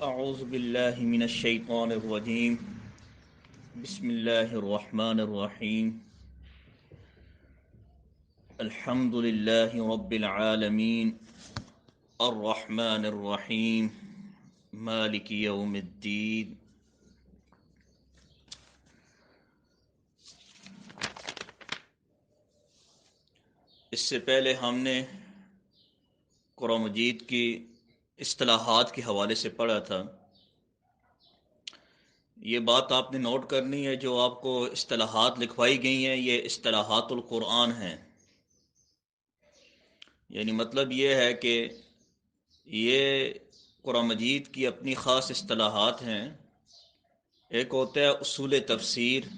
اعوذ باللہ من الشیطان الرجیم بسم اللہ الرحمن الرحیم الحمد للہ رب العالمین الرحمن الرحیم مالک یوم الدین۔ اس سے پہلے ہم نے قرآن مجید کی اصطلاحات کے حوالے سے پڑھا تھا۔ یہ بات آپ نے نوٹ کرنی ہے، جو آپ کو اصطلاحات لکھوائی گئی ہیں یہ اصطلاحات القرآن ہیں، یعنی مطلب یہ ہے کہ یہ قرآن مجید کی اپنی خاص اصطلاحات ہیں۔ ایک ہوتا ہے اصول تفسیر،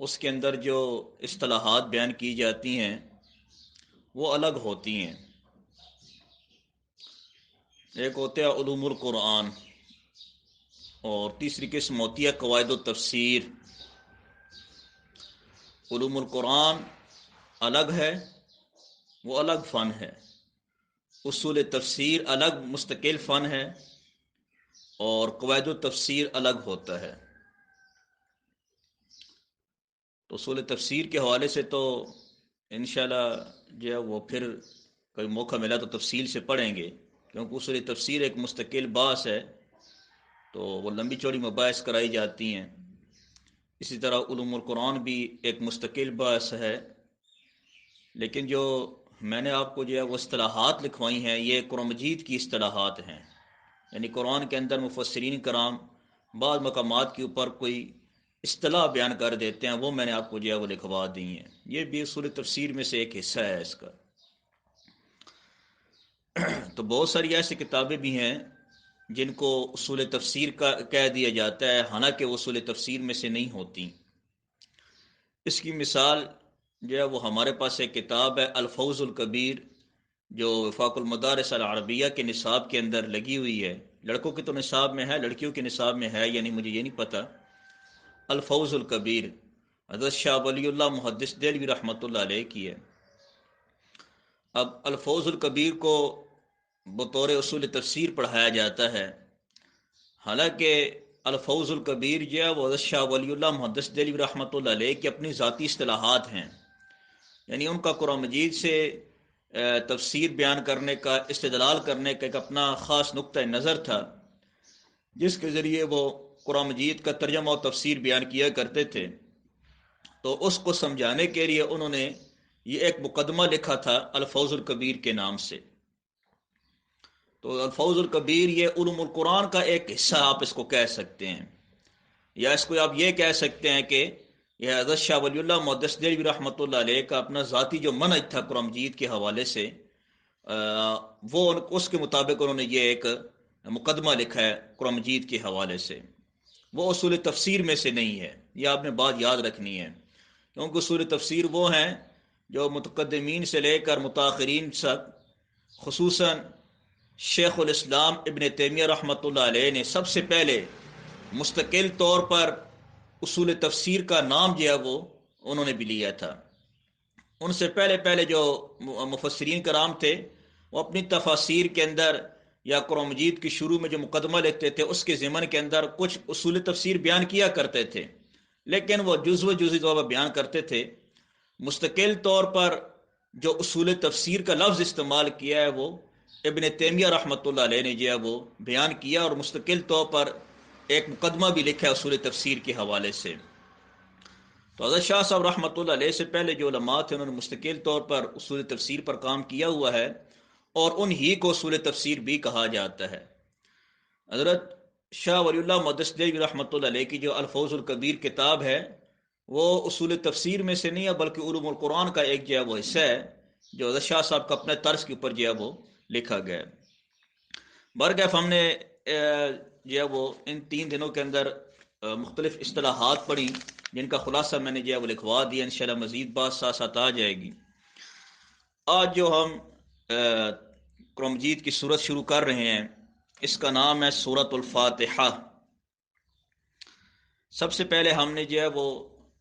اس کے اندر جو اصطلاحات بیان کی جاتی ہیں وہ الگ ہوتی ہیں۔ ایک ہوتا ہے علوم القرآن، اور تیسری قسم ہوتی ہے قواعد التفسیر۔ علوم القرآن الگ ہے، وہ الگ فن ہے۔ اصول تفسیر الگ مستقل فن ہے، اور قواعد التفسیر الگ ہوتا ہے۔ تو اصول تفسیر کے حوالے سے تو انشاءاللہ جو ہے وہ پھر کوئی موقع ملا تو تفصیل سے پڑھیں گے، کیونکہ اصول تفسیر ایک مستقل بحث ہے، تو وہ لمبی چوڑی مباحث کرائی جاتی ہیں۔ اسی طرح علوم القرآن بھی ایک مستقل بحث ہے، لیکن جو میں نے آپ کو جو ہے وہ اصطلاحات لکھوائی ہیں یہ قرآن مجید کی اصطلاحات ہیں۔ یعنی قرآن کے اندر مفسرین کرام بعض مقامات کے اوپر کوئی اصطلاح بیان کر دیتے ہیں، وہ میں نے آپ کو جو ہے وہ لکھوا دی ہیں۔ یہ بھی اصول تفسیر میں سے ایک حصہ ہے اس کا۔ تو بہت ساری ایسی کتابیں بھی ہیں جن کو اصول تفسیر کا کہہ دیا جاتا ہے، حالانکہ وہ اصول تفسیر میں سے نہیں ہوتی۔ اس کی مثال جو ہے وہ ہمارے پاس ایک کتاب ہے الفوز الکبیر، جو وفاق المدارس العربیہ کے نصاب کے اندر لگی ہوئی ہے۔ لڑکوں کے تو نصاب میں ہے، لڑکیوں کے نصاب میں ہے یعنی مجھے یہ نہیں پتہ۔ الفوز الکبیر حضرت شاہ ولی اللہ محدث دہلوی رحمۃ اللہ علیہ کی ہے۔ اب الفوز الکبیر کو بطور اصول تفسیر پڑھایا جاتا ہے، حالانکہ الفوز الکبیر جو ہے وہ حضرت شاہ ولی اللہ محدث دہلوی رحمۃ اللہ علیہ کی اپنی ذاتی اصطلاحات ہیں۔ یعنی ان کا قرآن مجید سے تفسیر بیان کرنے کا، استدلال کرنے کا ایک اپنا خاص نقطہ نظر تھا، جس کے ذریعے وہ قرآن مجید کا ترجمہ و تفسیر بیان کیا کرتے تھے۔ تو اس کو سمجھانے کے لیے انہوں نے یہ ایک مقدمہ لکھا تھا الفوز الکبیر کے نام سے۔ تو الفوز الکبیر یہ علوم القرآن کا ایک حصہ آپ اس کو کہہ سکتے ہیں، یا اس کو آپ یہ کہہ سکتے ہیں کہ یہ حضرت شاہ ولی اللہ محدث دہلوی رحمۃ اللہ علیہ کا اپنا ذاتی جو منہج تھا قرآن مجید کے حوالے سے، وہ اس کے مطابق انہوں نے یہ ایک مقدمہ لکھا ہے قرآن مجید کے حوالے سے۔ وہ اصول تفسیر میں سے نہیں ہے، یہ آپ نے بات یاد رکھنی ہے، کیونکہ اصول تفسیر وہ ہیں جو متقدمین سے لے کر متاخرین تک، خصوصاً شیخ الاسلام ابن تیمیہ رحمۃ اللہ علیہ نے سب سے پہلے مستقل طور پر اصول تفسیر کا نام جو ہے وہ انہوں نے بھی لیا تھا۔ ان سے پہلے جو مفسرین کرام تھے وہ اپنی تفاسیر کے اندر یا قرآن مجید کی شروع میں جو مقدمہ لکھتے تھے اس کے ضمن کے اندر کچھ اصول تفسیر بیان کیا کرتے تھے، لیکن وہ جزوی طور پر بیان کرتے تھے۔ مستقل طور پر جو اصول تفسیر کا لفظ استعمال کیا ہے وہ ابن تیمیہ رحمۃ اللہ علیہ نے جو ہے وہ بیان کیا، اور مستقل طور پر ایک مقدمہ بھی لکھا ہے اصول تفسیر کے حوالے سے۔ تو حضرت شاہ صاحب رحمۃ اللہ علیہ سے پہلے جو علماء تھے انہوں نے مستقل طور پر اصول تفسیر پر کام کیا ہوا ہے، اور انہی کو اصول تفسیر بھی کہا جاتا ہے۔ حضرت شاہ ولی اللہ محدث دہلوی رحمۃ اللہ علیہ کی جو الفوز الکبیر کتاب ہے وہ اصول تفسیر میں سے نہیں ہے، بلکہ علوم القرآن کا ایک جو ہے وہ حصہ ہے جو حضرت شاہ صاحب کا اپنے طرز کے اوپر جو ہے وہ لکھا گیا ہے۔ برکیف ہم نے جو ہے وہ ان 3 دنوں کے اندر مختلف اصطلاحات پڑھی، جن کا خلاصہ میں نے جو ہے وہ لکھوا دیا۔ انشاءاللہ مزید بات ساتھ ساتھ آ جائے گی۔ آج جو ہم قرآن مجید کی سورت شروع کر رہے ہیں اس کا نام ہے سورۃ الفاتحہ۔ سب سے پہلے ہم نے جو ہے وہ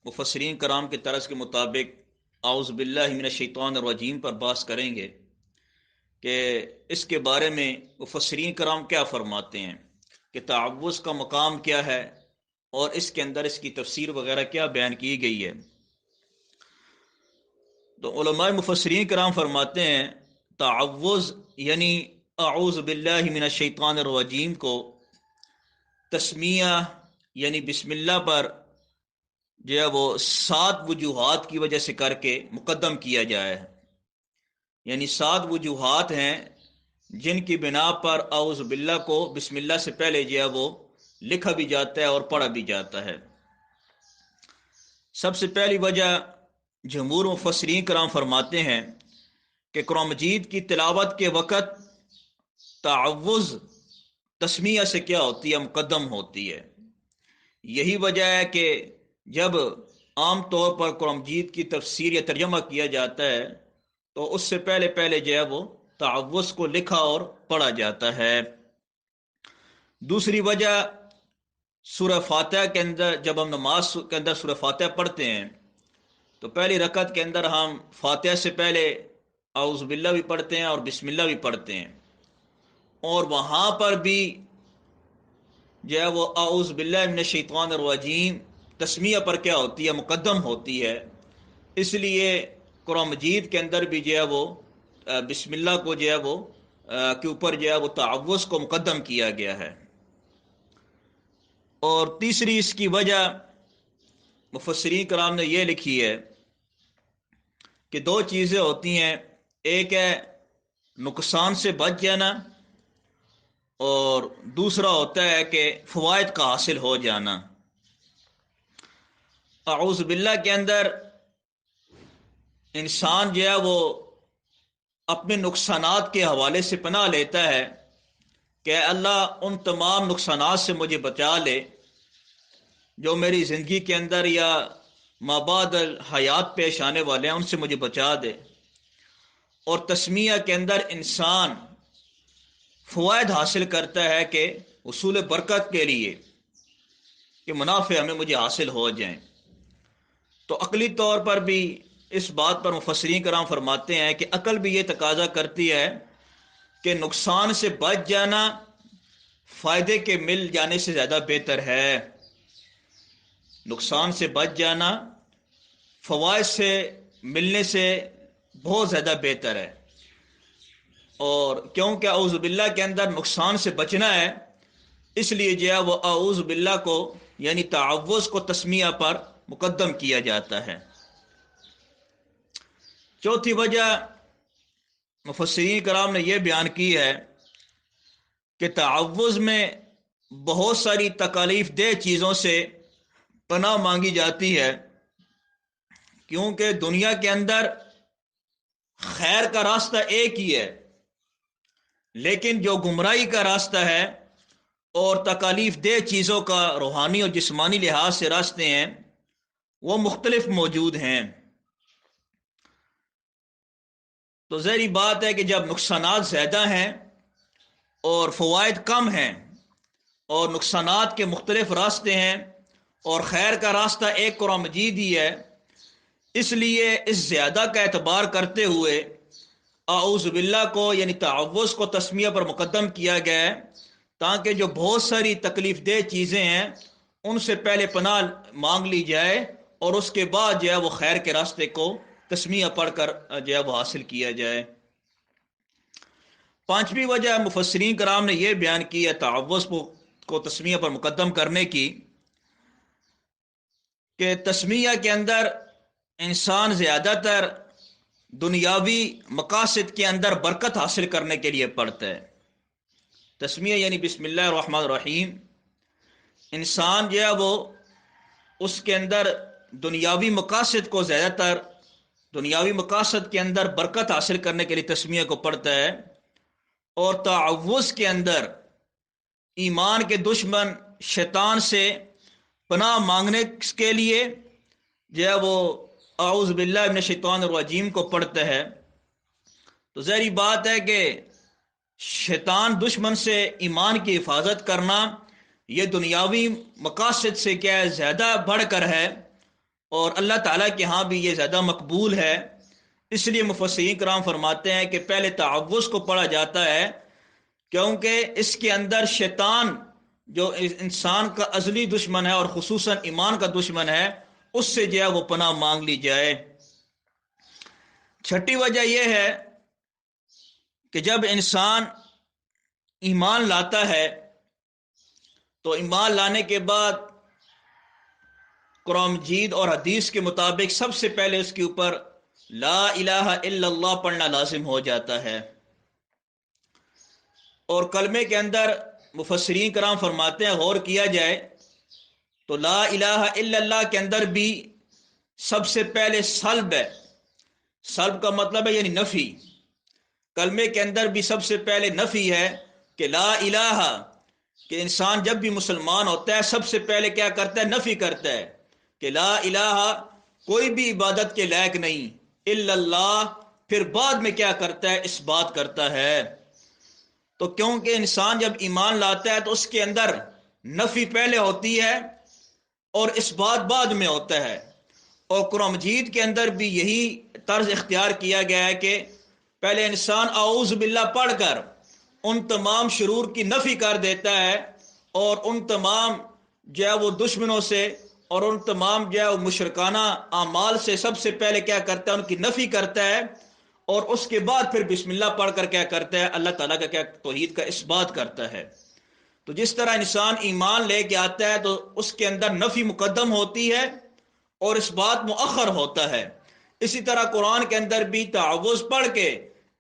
مفسرین کرام کے طرز کے مطابق اعوذ باللہ من الشیطان الرجیم پر بحث کریں گے کہ اس کے بارے میں مفسرین کرام کیا فرماتے ہیں کہ تعوذ کا مقام کیا ہے اور اس کے اندر اس کی تفسیر وغیرہ کیا بیان کی گئی ہے۔ تو علماء مفسرین کرام فرماتے ہیں تعوذ یعنی اعوذ باللہ من الشیطان الرجیم کو تسمیہ یعنی بسم اللہ پر جو ہے وہ 7 وجوہات کی وجہ سے کر کے مقدم کیا جائے، یعنی 7 وجوہات ہیں جن کی بنا پر اعوذ باللہ کو بسم اللہ سے پہلے جو ہے وہ لکھا بھی جاتا ہے اور پڑھا بھی جاتا ہے۔ سب سے پہلی وجہ جمہور مفسرین کرام فرماتے ہیں کہ قرآن مجید کی تلاوت کے وقت تعوذ تسمیہ سے کیا ہوتی ہے، مقدم ہوتی ہے۔ یہی وجہ ہے کہ جب عام طور پر قرآن مجید کی تفسیر یا ترجمہ کیا جاتا ہے تو اس سے پہلے جو ہے وہ تعوذ کو لکھا اور پڑھا جاتا ہے۔ دوسری وجہ سورہ فاتحہ کے اندر جب ہم نماز کے اندر سورہ فاتحہ پڑھتے ہیں تو پہلی رکعت کے اندر ہم فاتحہ سے پہلے اعوذ باللہ بھی پڑھتے ہیں اور بسم اللہ بھی پڑھتے ہیں، اور وہاں پر بھی جو ہے وہ اعوذ باللہ من الشیطان الرجیم تسمیہ پر کیا ہوتی ہے، مقدم ہوتی ہے۔ اس لیے قرآن مجید کے اندر بھی جو ہے وہ بسم اللہ کو جو ہے وہ کے اوپر جو ہے وہ تعوذ کو مقدم کیا گیا ہے۔ اور تیسری اس کی وجہ مفسرین کرام نے یہ لکھی ہے کہ 2 چیزیں ہوتی ہیں، ایک ہے نقصان سے بچ جانا اور دوسرا ہوتا ہے کہ فوائد کا حاصل ہو جانا۔ اعوذ باللہ کے اندر انسان جو ہے وہ اپنے نقصانات کے حوالے سے پناہ لیتا ہے کہ اللہ ان تمام نقصانات سے مجھے بچا لے جو میری زندگی کے اندر یا مابعد الحیات پیش آنے والے ہیں، ان سے مجھے بچا دے۔ اور تسمیہ کے اندر انسان فوائد حاصل کرتا ہے کہ حصول برکت کے لیے کہ منافع ہمیں مجھے حاصل ہو جائیں۔ تو عقلی طور پر بھی اس بات پر مفسرین کرام فرماتے ہیں کہ عقل بھی یہ تقاضا کرتی ہے کہ نقصان سے بچ جانا فائدے کے مل جانے سے زیادہ بہتر ہے۔ نقصان سے بچ جانا فوائد سے ملنے سے بہت زیادہ بہتر ہے، اور کیونکہ اعوذ باللہ کے اندر نقصان سے بچنا ہے اس لیے جو ہے وہ اعوذ باللہ کو یعنی تعوذ کو تسمیہ پر مقدم کیا جاتا ہے۔ چوتھی وجہ مفسرین کرام نے یہ بیان کی ہے کہ تعوذ میں بہت ساری تکالیف دہ چیزوں سے پناہ مانگی جاتی ہے، کیونکہ دنیا کے اندر خیر کا راستہ ایک ہی ہے، لیکن جو گمراہی کا راستہ ہے اور تکالیف دہ چیزوں کا روحانی اور جسمانی لحاظ سے راستے ہیں وہ مختلف موجود ہیں۔ تو ظاہری بات ہے کہ جب نقصانات زیادہ ہیں اور فوائد کم ہیں اور نقصانات کے مختلف راستے ہیں اور خیر کا راستہ ایک قرآن مجید ہی ہے، اس لیے اس زیادہ کا اعتبار کرتے ہوئے اعوذ باللہ کو یعنی تعوذ کو تسمیہ پر مقدم کیا گیا ہے، تاکہ جو بہت ساری تکلیف دہ چیزیں ہیں ان سے پہلے پناہ مانگ لی جائے اور اس کے بعد جو ہے وہ خیر کے راستے کو تسمیہ پڑھ کر جو ہے وہ حاصل کیا جائے۔ پانچویں وجہ مفسرین کرام نے یہ بیان کی ہے تعوذ کو تسمیہ پر مقدم کرنے کی کہ تسمیہ کے اندر انسان زیادہ تر دنیاوی مقاصد کے اندر برکت حاصل کرنے کے لیے پڑھتا ہے۔ تسمیہ یعنی بسم اللہ الرحمن الرحیم، انسان جو ہے وہ اس کے اندر دنیاوی مقاصد کو زیادہ تر دنیاوی مقاصد کے اندر برکت حاصل کرنے کے لیے تسمیہ کو پڑھتا ہے، اور تعوذ کے اندر ایمان کے دشمن شیطان سے پناہ مانگنے کے لیے جو ہے وہ اعوذ باللہ من الشیطان الرجیم کو پڑھتا ہے۔ تو ظاہری بات ہے کہ شیطان دشمن سے ایمان کی حفاظت کرنا یہ دنیاوی مقاصد سے کیا ہے زیادہ بڑھ کر ہے، اور اللہ تعالیٰ کے ہاں بھی یہ زیادہ مقبول ہے، اس لیے مفسرین کرام فرماتے ہیں کہ پہلے تعوذ کو پڑھا جاتا ہے، کیونکہ اس کے اندر شیطان جو انسان کا ازلی دشمن ہے اور خصوصاً ایمان کا دشمن ہے، اس سے جو ہے وہ پناہ مانگ لی جائے۔ چھٹی وجہ یہ ہے کہ جب انسان ایمان لاتا ہے تو ایمان لانے کے بعد قرآن مجید اور حدیث کے مطابق سب سے پہلے اس کے اوپر لا الہ الا اللہ پڑھنا لازم ہو جاتا ہے۔ اور کلمے کے اندر مفسرین کرام فرماتے ہیں غور کیا جائے تو لا الہ الا اللہ کے اندر بھی سب سے پہلے سلب ہے۔ سلب کا مطلب ہے یعنی نفی۔ کلمے کے اندر بھی سب سے پہلے نفی ہے کہ لا الہ، کہ انسان جب بھی مسلمان ہوتا ہے سب سے پہلے کیا کرتا ہے؟ نفی کرتا ہے کہ لا الہ، کوئی بھی عبادت کے لائق نہیں الا اللہ، پھر بعد میں کیا کرتا ہے؟ اس بات کرتا ہے۔ تو کیونکہ انسان جب ایمان لاتا ہے تو اس کے اندر نفی پہلے ہوتی ہے اور اس بات بعد میں ہوتا ہے، اور قرآن مجید کے اندر بھی یہی طرز اختیار کیا گیا ہے کہ پہلے انسان اعوذ باللہ پڑھ کر ان تمام شرور کی نفی کر دیتا ہے، اور ان تمام جو ہے وہ دشمنوں سے اور ان تمام جو ہے وہ مشرکانہ اعمال سے سب سے پہلے کیا کرتا ہے؟ ان کی نفی کرتا ہے، اور اس کے بعد پھر بسم اللہ پڑھ کر کیا کرتا ہے؟ اللہ تعالیٰ کا کیا توحید کا اس بات کرتا ہے۔ تو جس طرح انسان ایمان لے کے آتا ہے تو اس کے اندر نفی مقدم ہوتی ہے اور اس بات مؤخر ہوتا ہے، اسی طرح قرآن کے اندر بھی تعوذ پڑھ کے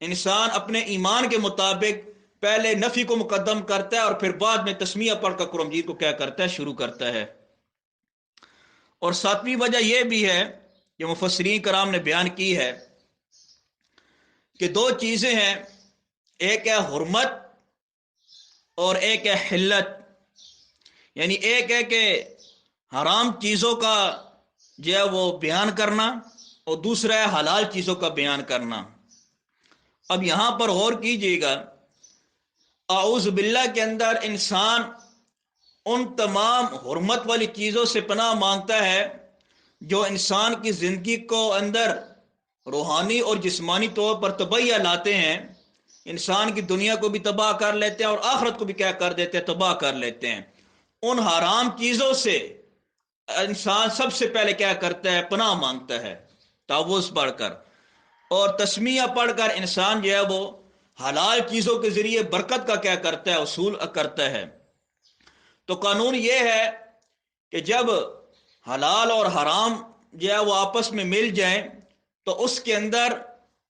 انسان اپنے ایمان کے مطابق پہلے نفی کو مقدم کرتا ہے اور پھر بعد میں تسمیہ پڑھ کر قرآن مجید کو کیا کرتا ہے؟ شروع کرتا ہے۔ اور ساتویں وجہ یہ بھی ہے جو مفسرین کرام نے بیان کی ہے کہ دو چیزیں ہیں، ایک ہے حرمت اور ایک ہے حلت، یعنی ایک ہے کہ حرام چیزوں کا جو ہے وہ بیان کرنا اور دوسرا ہے حلال چیزوں کا بیان کرنا۔ اب یہاں پر غور کیجئے گا، اعوذ باللہ کے اندر انسان ان تمام حرمت والی چیزوں سے پناہ مانگتا ہے جو انسان کی زندگی کو اندر روحانی اور جسمانی طور پر تباہیاں لاتے ہیں، انسان کی دنیا کو بھی تباہ کر لیتے ہیں اور آخرت کو بھی کیا کر دیتے ہیں؟ تباہ کر لیتے ہیں۔ ان حرام چیزوں سے انسان سب سے پہلے کیا کرتا ہے؟ پناہ مانگتا ہے تعوذ پڑھ کر، اور تسمیہ پڑھ کر انسان جو ہے وہ حلال چیزوں کے ذریعے برکت کا کیا کرتا ہے؟ حصول کرتا ہے۔ تو قانون یہ ہے کہ جب حلال اور حرام جو ہے وہ آپس میں مل جائیں تو اس کے اندر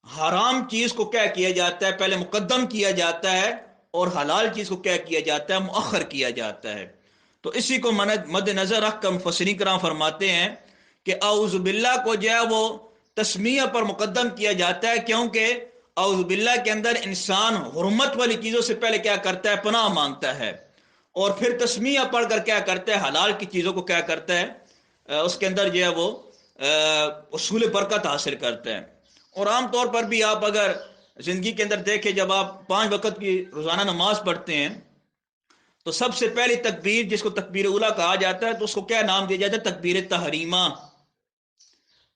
حرام چیز کو کیا کیا جاتا ہے؟ پہلے مقدم کیا جاتا ہے، اور حلال چیز کو کیا کیا جاتا ہے؟ مؤخر کیا جاتا ہے۔ تو اسی کو مد نظر رکھ کر مفسرین کرام فرماتے ہیں کہ اعوذ باللہ کو جو ہے وہ تسمیہ پر مقدم کیا جاتا ہے، کیونکہ اعوذ باللہ کے اندر انسان حرمت والی چیزوں سے پہلے کیا کرتا ہے؟ پناہ مانگتا ہے، اور پھر تسمیہ پڑھ کر کیا کرتا ہے؟ حلال کی چیزوں کو کیا کرتا ہے؟ اس کے اندر جو ہے وہ اصول برکت حاصل کرتا ہے۔ اور عام طور پر بھی آپ اگر زندگی کے اندر دیکھیں، جب آپ 5 وقت کی روزانہ نماز پڑھتے ہیں تو سب سے پہلی تکبیر جس کو تکبیر اولیٰ کہا جاتا ہے تو اس کو کیا نام دیا جاتا ہے؟ تکبیر تحریمہ۔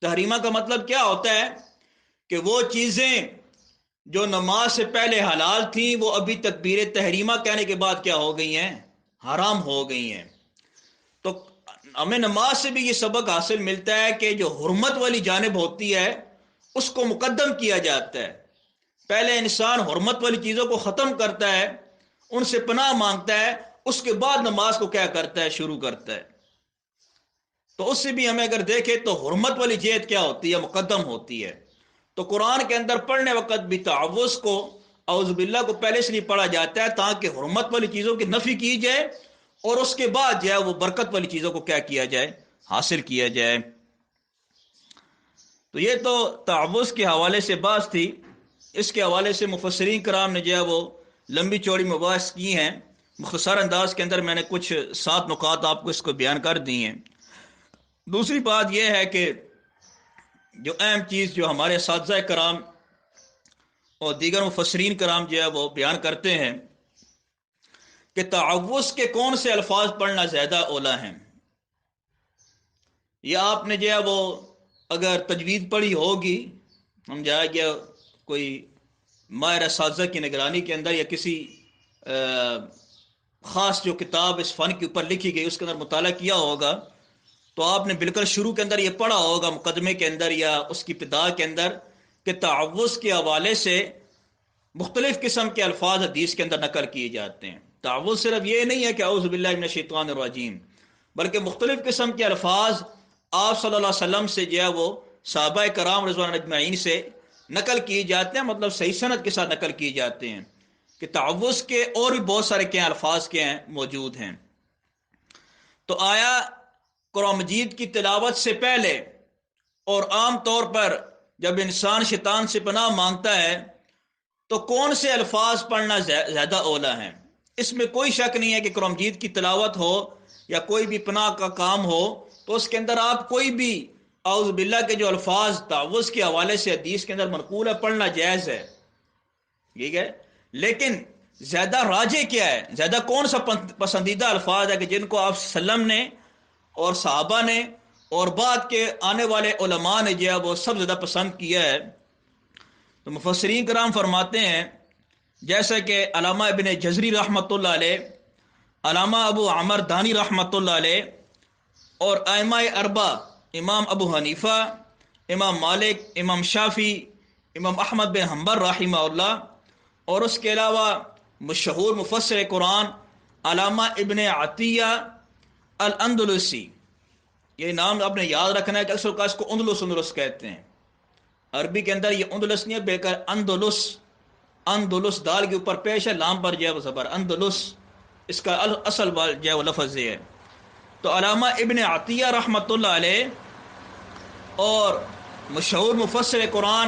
تحریمہ کا مطلب کیا ہوتا ہے؟ کہ وہ چیزیں جو نماز سے پہلے حلال تھیں وہ ابھی تکبیر تحریمہ کہنے کے بعد کیا ہو گئی ہیں؟ حرام ہو گئی ہیں۔ تو ہمیں نماز سے بھی یہ سبق حاصل ملتا ہے کہ جو حرمت والی جانب ہوتی ہے اس کو مقدم کیا جاتا ہے، پہلے انسان حرمت والی چیزوں کو ختم کرتا ہے، ان سے پناہ مانگتا ہے، اس کے بعد نماز کو کیا کرتا ہے؟ شروع کرتا ہے۔ تو اس سے بھی ہمیں اگر دیکھیں تو حرمت والی جہت کیا ہوتی ہے؟ مقدم ہوتی ہے۔ تو قرآن کے اندر پڑھنے وقت بھی تعوذ کو اعوذ باللہ کو پہلے سے نہیں پڑھا جاتا ہے تاکہ حرمت والی چیزوں کی نفی کی جائے اور اس کے بعد جو ہے وہ برکت والی چیزوں کو کیا کیا جائے؟ حاصل کیا جائے۔ تو یہ تو تعوذ کے حوالے سے بات تھی، اس کے حوالے سے مفسرین کرام نے جو ہے وہ لمبی چوڑی مباحث کی ہیں، مختصر انداز کے اندر میں نے کچھ 7 نکات آپ کو اس کو بیان کر دی ہیں۔ دوسری بات یہ ہے کہ جو اہم چیز جو ہمارے اساتذہ کرام اور دیگر مفسرین کرام جو ہے وہ بیان کرتے ہیں کہ تعوذ کے کون سے الفاظ پڑھنا زیادہ اولا ہیں۔ یا آپ نے جو ہے وہ اگر تجوید پڑھی ہوگی ہم جائے گیا کوئی ماہر اساتذہ کی نگرانی کے اندر یا کسی خاص جو کتاب اس فن کے اوپر لکھی گئی اس کے اندر مطالعہ کیا ہوگا تو آپ نے بالکل شروع کے اندر یہ پڑھا ہوگا مقدمے کے اندر یا اس کی ابتدا کے اندر کہ تعوذ کے حوالے سے مختلف قسم کے الفاظ حدیث کے اندر نقل کیے جاتے ہیں. تعوذ صرف یہ نہیں ہے کہ اعوذ باللہ من الشیطان الرجیم، بلکہ مختلف قسم کے الفاظ آپ صلی اللہ علیہ وسلم سے جو ہے وہ صحابہ کرام رضوان اجمعین سے نقل کیے جاتے ہیں، مطلب صحیح سند کے ساتھ نقل کیے جاتے ہیں کہ تعوذ کے اور بھی بہت سارے کیا الفاظ کے ہیں موجود ہیں. تو آیا قرآن مجید کی تلاوت سے پہلے اور عام طور پر جب انسان شیطان سے پناہ مانگتا ہے تو کون سے الفاظ پڑھنا زیادہ اولا ہیں؟ اس میں کوئی شک نہیں ہے کہ قرآن مجید کی تلاوت ہو یا کوئی بھی پناہ کا کام ہو تو اس کے اندر آپ کوئی بھی اعوذ باللہ کے جو الفاظ تعوذ کے حوالے سے حدیث کے اندر منقول ہے پڑھنا جائز ہے، ٹھیک ہے. لیکن زیادہ راجح کیا ہے، زیادہ کون سا پسندیدہ الفاظ ہے کہ جن کو آپ وسلم نے اور صحابہ نے اور بعد کے آنے والے علماء نے جو ہے وہ سب زیادہ پسند کیا ہے؟ تو مفسرین کرام فرماتے ہیں جیسا کہ علامہ ابن جزری رحمۃ اللہ علیہ، علامہ ابو عمر دانی رحمۃ اللہ علیہ اور ائمہ اربعہ امام ابو حنیفہ، امام مالک، امام شافعی، امام احمد بن حنبل رحمہ اللہ، اور اس کے علاوہ مشہور مفسر قرآن علامہ ابن عطیہ الاندلسی. یہ نام آپ نے یاد رکھنا ہے کہ اکثر اس کو اندلس کہتے ہیں. عربی کے اندر یہ اندلس نہیں ہے بلکہ اندلس دال کے اوپر پیش ہے، لام پر جو ہے وہ زبر، اندلس اس کا اصل جو ہے وہ لفظ یہ ہے. تو علامہ ابن عطیہ رحمۃ اللہ علیہ اور مشہور مفسر قرآن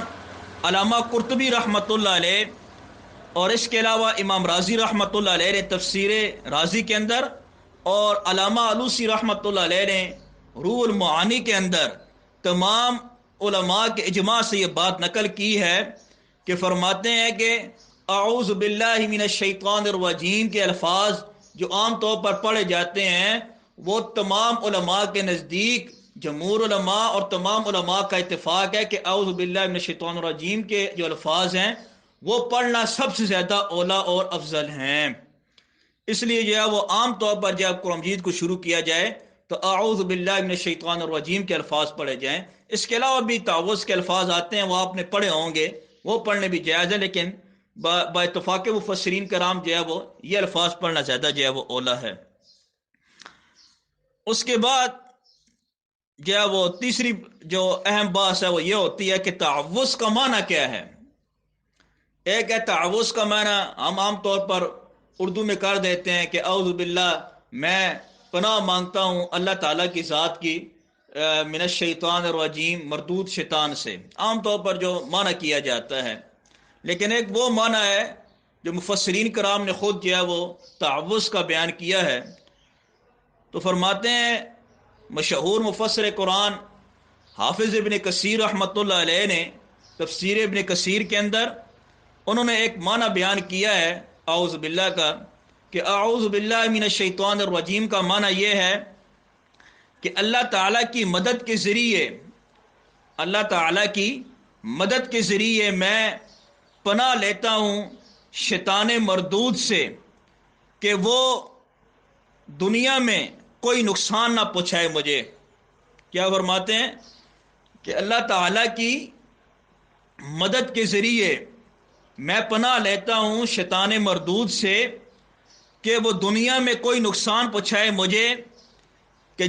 علامہ قرطبی رحمۃ اللہ علیہ اور اس کے علاوہ امام راضی رحمۃ اللہ علیہ نے تفسیر رازی کے اندر اور علامہ علوسی رحمۃ اللہ علیہ نے روح المعانی کے اندر تمام علماء کے اجماع سے یہ بات نقل کی ہے کہ فرماتے ہیں کہ اعوذ باللہ من الشیطان الرجیم کے الفاظ جو عام طور پر پڑھے جاتے ہیں وہ تمام علماء کے نزدیک جمہور علماء اور تمام علماء کا اتفاق ہے کہ اعوذ باللہ من الشیطان الرجیم کے جو الفاظ ہیں وہ پڑھنا سب سے زیادہ اولا اور افضل ہیں. اس لیے جو ہے وہ عام طور پر جب قرآن مجید کو شروع کیا جائے تو اعوذ باللہ من الشیطان الرجیم کے الفاظ پڑھے جائیں. اس کے علاوہ بھی تعوذ کے الفاظ آتے ہیں، وہ آپ نے پڑھے ہوں گے، وہ پڑھنے بھی جائز ہے، لیکن با اتفاق مفسرین کرام جو ہے وہ یہ الفاظ پڑھنا زیادہ جو ہے وہ اولا ہے. اس کے بعد جو ہے وہ تیسری جو اہم بات ہے وہ یہ ہوتی ہے کہ تعوذ کا معنی کیا ہے. ایک ہے تعوذ کا معنی ہم عام طور پر اردو میں کر دیتے ہیں کہ اعوذ باللہ میں پناہ مانگتا ہوں اللہ تعالیٰ کی ذات کی من الشیطان الرجیم مردود شیطان سے، عام طور پر جو معنی کیا جاتا ہے. لیکن ایک وہ معنی ہے جو مفسرین کرام نے خود جو ہے وہ تعوذ کا بیان کیا ہے. تو فرماتے ہیں مشہور مفسر قرآن حافظ ابن کثیر رحمۃ اللہ علیہ نے تفسیر ابن کثیر کے اندر انہوں نے ایک معنی بیان کیا ہے اعوذ باللہ کا کہ اعوذ باللہ من الشیطان الرجیم کا معنی یہ ہے کہ اللہ تعالیٰ کی مدد کے ذریعے، اللہ تعالیٰ کی مدد کے ذریعے میں پناہ لیتا ہوں شیطان مردود سے کہ وہ دنیا میں کوئی نقصان نہ پہنچائے مجھے. کیا فرماتے ہیں کہ اللہ تعالیٰ کی مدد کے ذریعے میں پناہ لیتا ہوں شیطان مردود سے کہ وہ دنیا میں کوئی نقصان پہنچائے مجھے، کہ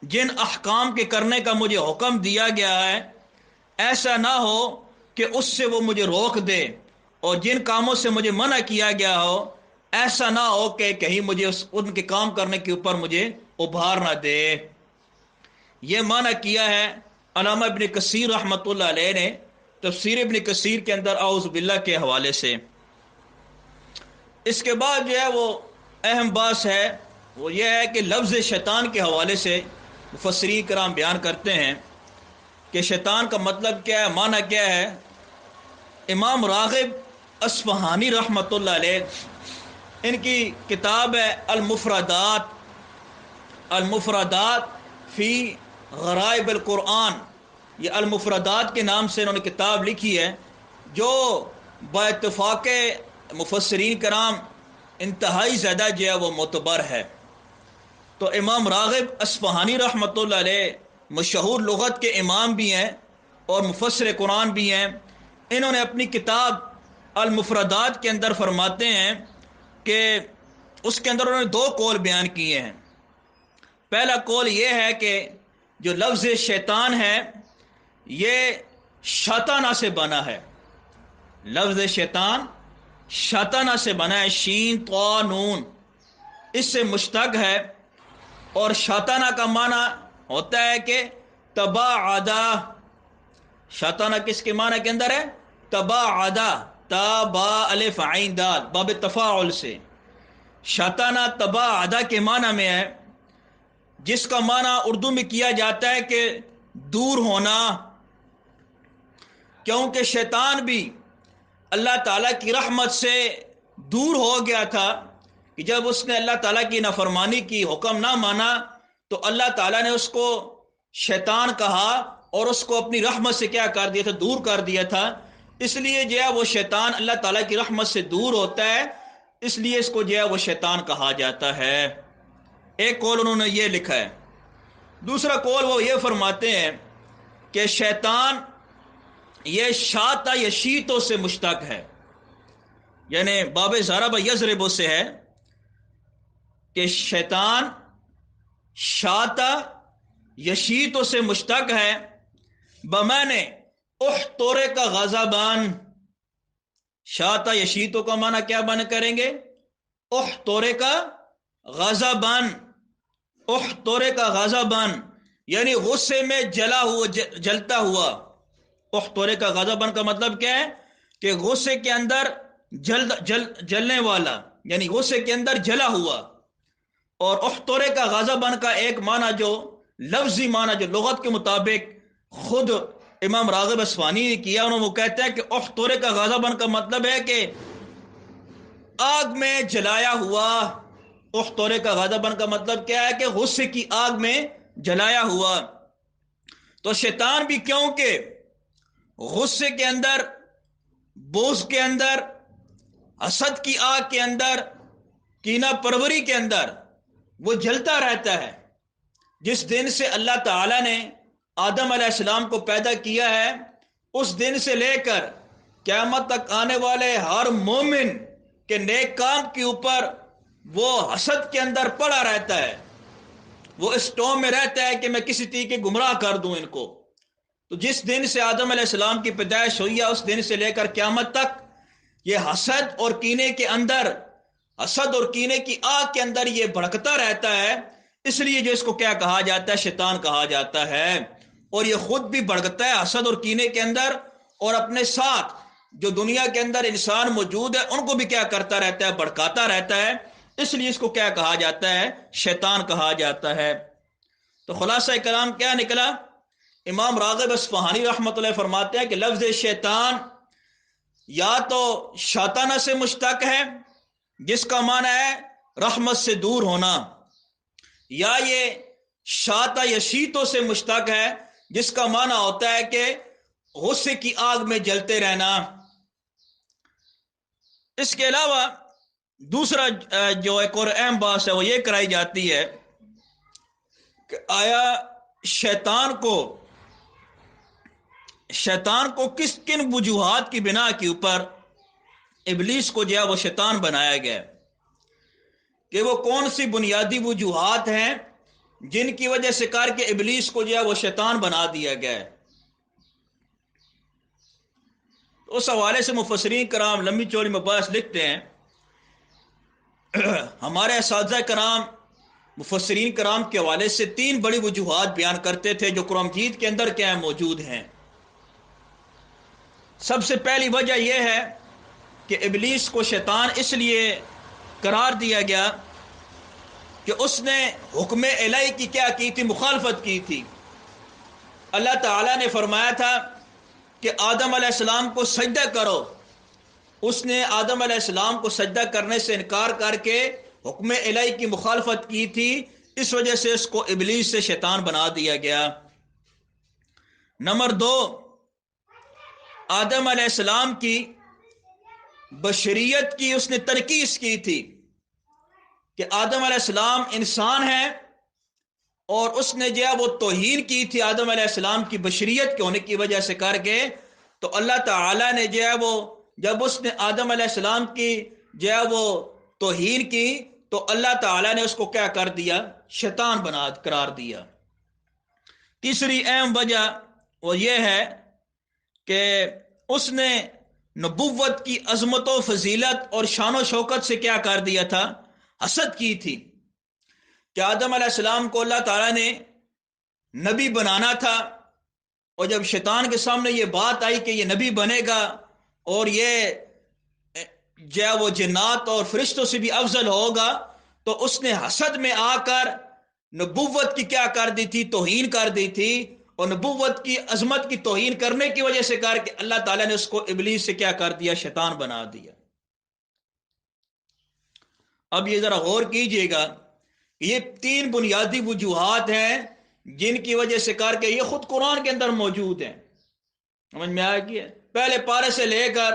جن احکام کے کرنے کا مجھے حکم دیا گیا ہے ایسا نہ ہو کہ اس سے وہ مجھے روک دے، اور جن کاموں سے مجھے منع کیا گیا ہو ایسا نہ ہو کہ کہیں مجھے ان کے کام کرنے کے اوپر مجھے ابھار نہ دے. یہ معنی کیا ہے علامہ ابن کثیر رحمۃ اللہ علیہ نے تفسیر ابن کثیر کے اندر اعوذ باللہ کے حوالے سے. اس کے بعد جو ہے وہ اہم بات ہے وہ یہ ہے کہ لفظ شیطان کے حوالے سے مفسرین کرام بیان کرتے ہیں کہ شیطان کا مطلب کیا ہے، معنی کیا ہے. امام راغب اصفہانی رحمۃ اللہ علیہ ان کی کتاب ہے المفردات فی غرائب القرآن، یہ المفردات کے نام سے انہوں نے کتاب لکھی ہے جو با اتفاق مفسرین کرام انتہائی زیادہ جو ہے وہ معتبر ہے۔ تو امام راغب اصفہانی رحمۃ اللہ علیہ مشہور لغت کے امام بھی ہیں اور مفسر قرآن بھی ہیں۔ انہوں نے اپنی کتاب المفردات کے اندر فرماتے ہیں کہ اس کے اندر انہوں نے دو قول بیان کیے ہیں۔ پہلا قول یہ ہے کہ جو لفظ شیطان ہے یہ شاطانہ سے بنا ہے، لفظ شیطان شاطانہ سے بنا ہے، شین طا نون اس سے مشتق ہے، اور شاطانہ کا معنی ہوتا ہے کہ تباعدا۔ شاطانہ کس کے معنی کے اندر ہے؟ تباعدا، تا با الف عین دال، باب تفاعل سے۔ شاطانہ تباعدا کے معنی میں ہے، جس کا معنی اردو میں کیا جاتا ہے کہ دور ہونا، کیونکہ شیطان بھی اللہ تعالیٰ کی رحمت سے دور ہو گیا تھا کہ جب اس نے اللہ تعالیٰ کی نافرمانی کی، حکم نہ مانا، تو اللہ تعالیٰ نے اس کو شیطان کہا اور اس کو اپنی رحمت سے کیا کر دیا تھا؟ دور کر دیا تھا۔ اس لیے جو ہے وہ شیطان اللہ تعالیٰ کی رحمت سے دور ہوتا ہے، اس لیے اس کو جو ہے وہ شیطان کہا جاتا ہے۔ ایک قول انہوں نے یہ لکھا ہے۔ دوسرا قول وہ یہ فرماتے ہیں کہ شیطان یہ شاطا یشیتوں سے مشتق ہے، یعنی باب ضرب یضرب سے ہے کہ شیطان شاطا یشیتوں سے مشتق ہے، بمعنی احتورے کا غضبان۔ شاطا یشیتوں کا معنی کیا بن کریں گے؟ احتورے کا غضبان، احتورے کا غضبان یعنی غصے میں جلتا ہوا۔ احتورے کا غضبان کا مطلب کیا ہے؟ کہ غصے کے اندر جلنے والا، یعنی غصے کے اندر جلا ہوا۔ اور احتورے کا غضبان کا ایک معنی جو لفظی معنی جو لغت کے مطابق خود امام راغب اصفہانی نے کیا، انہوں نے وہ کہتے ہیں کہ احتورے کا غضبان کا مطلب ہے کہ آگ میں جلایا ہوا۔ احتورے کا غضبان کا مطلب کیا ہے؟ کہ غصے کی آگ میں جلایا ہوا۔ تو شیطان بھی کیونکہ غصے کے اندر، بغض کے اندر، حسد کی آگ کے اندر، کینہ پروری کے اندر وہ جلتا رہتا ہے۔ جس دن سے اللہ تعالی نے آدم علیہ السلام کو پیدا کیا ہے، اس دن سے لے کر قیامت تک آنے والے ہر مومن کے نیک کام کے اوپر وہ حسد کے اندر پڑا رہتا ہے۔ وہ اس ٹوم میں رہتا ہے کہ میں کسی طریقے گمراہ کر دوں ان کو۔ تو جس دن سے آدم علیہ السلام کی پیدائش ہوئی ہے، اس دن سے لے کر قیامت تک یہ حسد اور کینے کے اندر، حسد اور کینے کی آگ کے اندر یہ بھڑکتا رہتا ہے۔ اس لیے جو اس کو کیا کہا جاتا ہے؟ شیطان کہا جاتا ہے۔ اور یہ خود بھی بھڑکتا ہے حسد اور کینے کے اندر، اور اپنے ساتھ جو دنیا کے اندر انسان موجود ہے ان کو بھی کیا کرتا رہتا ہے؟ بھڑکاتا رہتا ہے۔ اس لیے اس کو کیا کہا جاتا ہے؟ شیطان کہا جاتا ہے۔ تو خلاصہ کلام کیا نکلا؟ امام راغب اصفہانی رحمۃ اللہ فرماتے ہیں کہ لفظ شیطان یا تو شاطانہ سے مشتق ہے جس کا معنی ہے رحمت سے دور ہونا، یا یہ شاطا یشیتوں سے مشتق ہے جس کا معنی ہوتا ہے کہ غصے کی آگ میں جلتے رہنا۔ اس کے علاوہ دوسرا جو ایک اور اہم بات ہے وہ یہ کرائی جاتی ہے کہ آیا شیطان کو کن وجوہات کی بنا کے اوپر ابلیس کو جو ہے وہ شیطان بنایا گیا، کہ وہ کون سی بنیادی وجوہات ہیں جن کی وجہ سے کر کے ابلیس کو جو ہے وہ شیطان بنا دیا گیا ہے۔ اس حوالے سے مفسرین کرام لمبی چوڑی مباحث لکھتے ہیں۔ ہمارے اساتذہ کرام مفسرین کرام کے حوالے سے 3 بڑی وجوہات بیان کرتے تھے جو قرآن مجید کے اندر کیا موجود ہیں۔ سب سے پہلی وجہ یہ ہے کہ ابلیس کو شیطان اس لیے قرار دیا گیا کہ اس نے حکم الہی کی کیا کی تھی؟ مخالفت کی تھی۔ اللہ تعالیٰ نے فرمایا تھا کہ آدم علیہ السلام کو سجدہ کرو، اس نے آدم علیہ السلام کو سجدہ کرنے سے انکار کر کے حکم الہی کی مخالفت کی تھی، اس وجہ سے اس کو ابلیس سے شیطان بنا دیا گیا۔ نمبر 2، آدم علیہ السلام کی بشریت کی اس نے تنقیص کی تھی کہ آدم علیہ السلام انسان ہے، اور اس نے جو ہے وہ توہین کی تھی آدم علیہ السلام کی بشریت کے ہونے کی وجہ سے کر کے. تو اللہ تعالیٰ نے جو ہے وہ جب اس نے آدم علیہ السلام کی جو ہے وہ توہین کی تو اللہ تعالیٰ نے اس کو کیا کر دیا؟ شیطان بنا قرار دیا. تیسری اہم وجہ وہ یہ ہے کہ اس نے نبوت کی عظمت و فضیلت اور شان و شوکت سے کیا کر دیا تھا؟ حسد کی تھی کہ آدم علیہ السلام کو اللہ تعالیٰ نے نبی بنانا تھا، اور جب شیطان کے سامنے یہ بات آئی کہ یہ نبی بنے گا اور یہ جو ہے وہ جنات اور فرشتوں سے بھی افضل ہوگا، تو اس نے حسد میں آ کر نبوت کی کیا کر دی تھی؟ توہین کر دی تھی. اور نبوت کی عظمت کی توہین کرنے کی وجہ سے کر کے اللہ تعالیٰ نے اس کو ابلیس سے کیا کر دیا؟ شیطان بنا دیا. اب یہ ذرا غور کیجئے گا کہ یہ 3 بنیادی وجوہات ہیں جن کی وجہ سے کر کے یہ خود قرآن کے اندر موجود ہیں. سمجھ میں آیا کہ پہلے پارے سے لے کر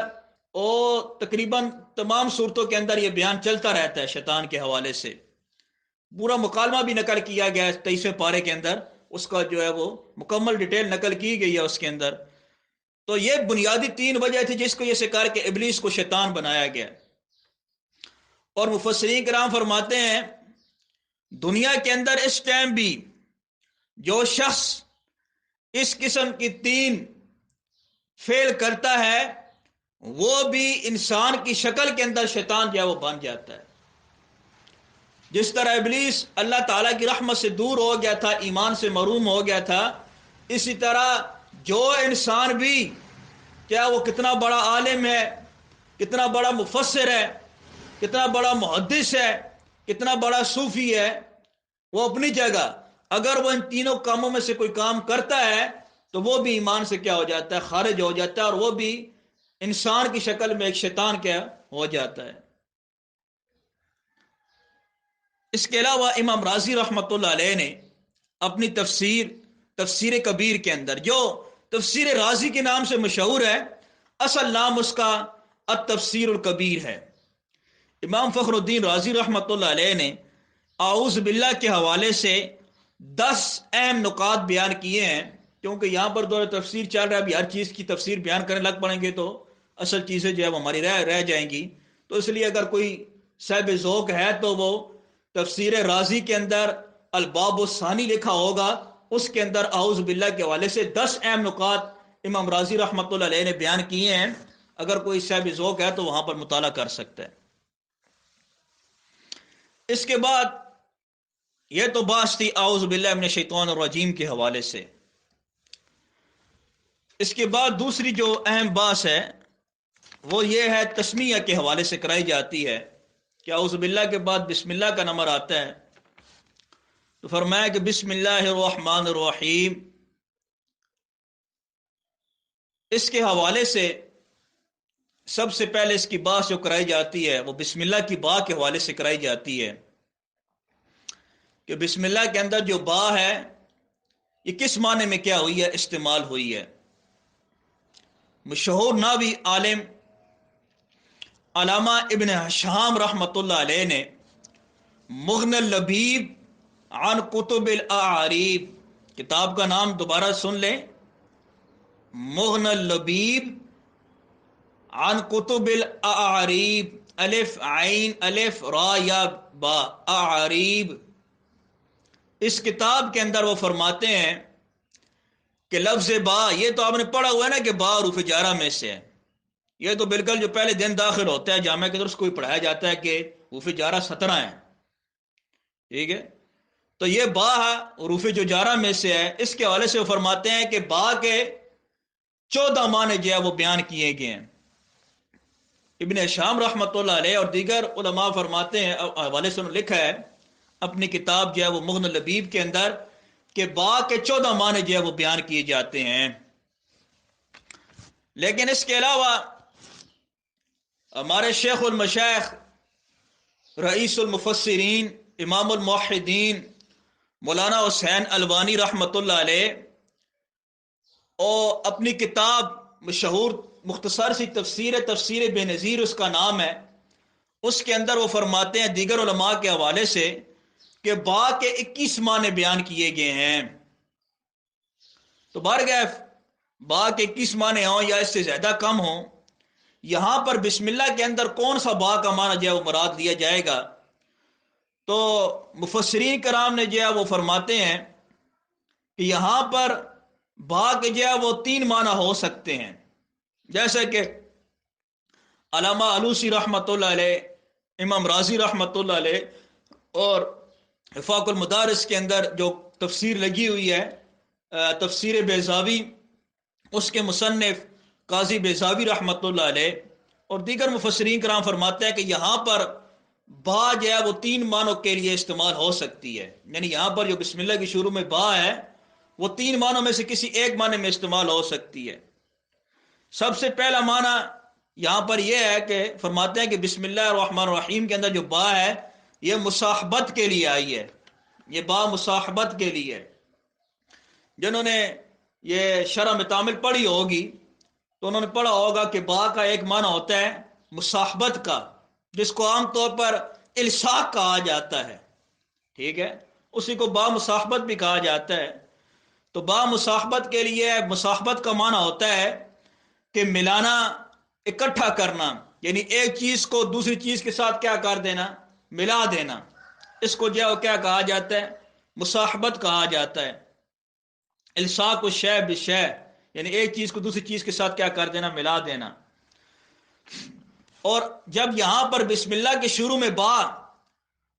اور تقریباً تمام صورتوں کے اندر یہ بیان چلتا رہتا ہے شیطان کے حوالے سے. پورا مکالمہ بھی نقل کیا گیا ہے 23ویں پارے کے اندر، اس کا جو ہے وہ مکمل ڈیٹیل نقل کی گئی ہے اس کے اندر. تو یہ بنیادی 3 وجہ تھی جس کو یہ سے کر کے ابلیس کو شیطان بنایا گیا. اور مفسرین کرام فرماتے ہیں دنیا کے اندر اس ٹائم بھی جو شخص اس قسم کی 3 فعل کرتا ہے وہ بھی انسان کی شکل کے اندر شیطان جو ہے وہ بن جاتا ہے. جس طرح ابلیس اللہ تعالیٰ کی رحمت سے دور ہو گیا تھا، ایمان سے محروم ہو گیا تھا، اسی طرح جو انسان بھی کیا وہ کتنا بڑا عالم ہے، کتنا بڑا مفسر ہے، کتنا بڑا محدث ہے، کتنا بڑا صوفی ہے، وہ اپنی جگہ اگر وہ ان تینوں کاموں میں سے کوئی کام کرتا ہے تو وہ بھی ایمان سے کیا ہو جاتا ہے؟ خارج ہو جاتا ہے، اور وہ بھی انسان کی شکل میں ایک شیطان کیا ہو جاتا ہے. اس کے علاوہ امام رازی رحمۃ اللہ علیہ نے اپنی تفسیر کبیر کے اندر، جو تفسیر رازی کے نام سے مشہور ہے، اصل نام اس کا التفسیر الکبیر ہے. امام فخر الدین رازی رحمۃ اللہ علیہ نے اعوذ باللہ کے حوالے سے 10 اہم نکات بیان کیے ہیں. کیونکہ یہاں پر دور تفسیر چل رہا ہے، ابھی ہر چیز کی تفسیر بیان کرنے لگ پڑیں گے تو اصل چیزیں جو ہے وہ ہماری رہ جائیں گی. تو اس لیے اگر کوئی صاحب ذوق ہے تو وہ تفسیر رازی کے اندر الباب الثانی لکھا ہوگا، اس کے اندر اعوذ باللہ کے حوالے سے 10 اہم نکات امام رازی رحمۃ اللہ علیہ نے بیان کیے ہیں. اگر کوئی صاحب ذوق ہے تو وہاں پر مطالعہ کر سکتا ہے. اس کے بعد یہ تو بات تھی اعوذ باللہ من الشیطان الرجیم کے حوالے سے. اس کے بعد دوسری جو اہم بات ہے وہ یہ ہے تسمیہ کے حوالے سے کرائی جاتی ہے کہ اعوذ باللہ کے بعد بسم اللہ کا نمبر آتا ہے. تو فرمایا کہ بسم اللہ الرحمن الرحیم. اس کے حوالے سے سب سے پہلے اس کی بات جو کرائی جاتی ہے وہ بسم اللہ کی با کے حوالے سے کرائی جاتی ہے کہ بسم اللہ کے اندر جو با ہے یہ کس معنی میں کیا ہوئی ہے؟ استعمال ہوئی ہے. مشہور ناوی عالم علامہ ابن حشام رحمۃ اللہ علیہ نے مغنی اللبیب عن کتب الاعاریب، کتاب کا نام دوبارہ سن لیں، مغنی اللبیب عن کتب الاعاریب، الف عین الف را یا با اعاریب. اس کتاب کے اندر وہ فرماتے ہیں کہ لفظ با، یہ تو آپ نے پڑھا ہوا ہے نا کہ با حروف جارہ میں سے ہے. یہ تو بالکل جو پہلے دن داخل ہوتا ہے جامعہ کے اندر اس کو پڑھایا جاتا ہے کہ حروف جارہ 17 ہیں. ٹھیک ہے، تو یہ با حروف جو جارہ میں سے ہے. اس کے حوالے سے وہ فرماتے ہیں کہ با کے 14 معنی جو ہے وہ بیان کیے گئے ہیں. ابن شام رحمۃ اللہ علیہ اور دیگر علماء فرماتے ہیں، حوالے سے انہوں نے لکھا ہے اپنی کتاب جو ہے وہ مغنی اللبیب کے اندر کہ با کے 14 معنی جو ہے وہ بیان کیے جاتے ہیں. لیکن اس کے علاوہ ہمارے شیخ المشائخ رئیس المفسرین امام الموحدین مولانا حسین الوانی رحمۃ اللہ علیہ اور اپنی کتاب مشہور مختصر سی تفسیر بے نظیر اس کا نام ہے، اس کے اندر وہ فرماتے ہیں دیگر علماء کے حوالے سے کہ با کے 21 معنی بیان کیے گئے ہیں۔ تو بارگاہ با کے 21 معنی ہوں یا اس سے زیادہ کم ہوں، یہاں پر بسم اللہ کے اندر کون سا با کا معنی جو ہے وہ مراد لیا جائے گا؟ تو مفسرین کرام نے جو ہے وہ فرماتے ہیں کہ یہاں پر با کے جو ہے وہ 3 معنی ہو سکتے ہیں، جیسے کہ علامہ علوسی رحمۃ اللہ علیہ، امام راضی رحمۃ اللہ علیہ، اور افاق المدارس کے اندر جو تفسیر لگی ہوئی ہے تفسیر بیضاوی، اس کے مصنف قاضی بیضاوی رحمۃ اللہ علیہ اور دیگر مفسرین کرام فرماتے ہیں کہ یہاں پر با جو ہے وہ 3 معنوں کے لیے استعمال ہو سکتی ہے، یعنی یہاں پر جو بسم اللہ کی شروع میں با ہے وہ 3 معنوں میں سے کسی ایک معنی میں استعمال ہو سکتی ہے۔ سب سے پہلا معنی یہاں پر یہ ہے کہ فرماتے ہیں کہ بسم اللہ الرحمن الرحیم کے اندر جو با ہے یہ مصاحبت کے لیے آئی ہے، یہ با مصاحبت کے لیے۔ جنہوں نے یہ شرح متامل پڑھی ہوگی تو انہوں نے پڑھا ہوگا کہ با کا ایک معنی ہوتا ہے مصاحبت کا، جس کو عام طور پر الصاق کہا جاتا ہے، ٹھیک ہے، اسی کو با مصاحبت بھی کہا جاتا ہے۔ تو با مصاحبت کے لیے مصاحبت کا معنی ہوتا ہے کہ ملانا، اکٹھا کرنا، یعنی ایک چیز کو دوسری چیز کے ساتھ کیا کر دینا، ملا دینا، اس کو جو ہے کیا کہا جاتا ہے، مصاحبت کہا جاتا ہے۔ الصاق الشیء بالشیء، یعنی ایک چیز کو دوسری چیز کے ساتھ کیا کر دینا، ملا دینا۔ اور جب یہاں پر بسم اللہ کے شروع میں با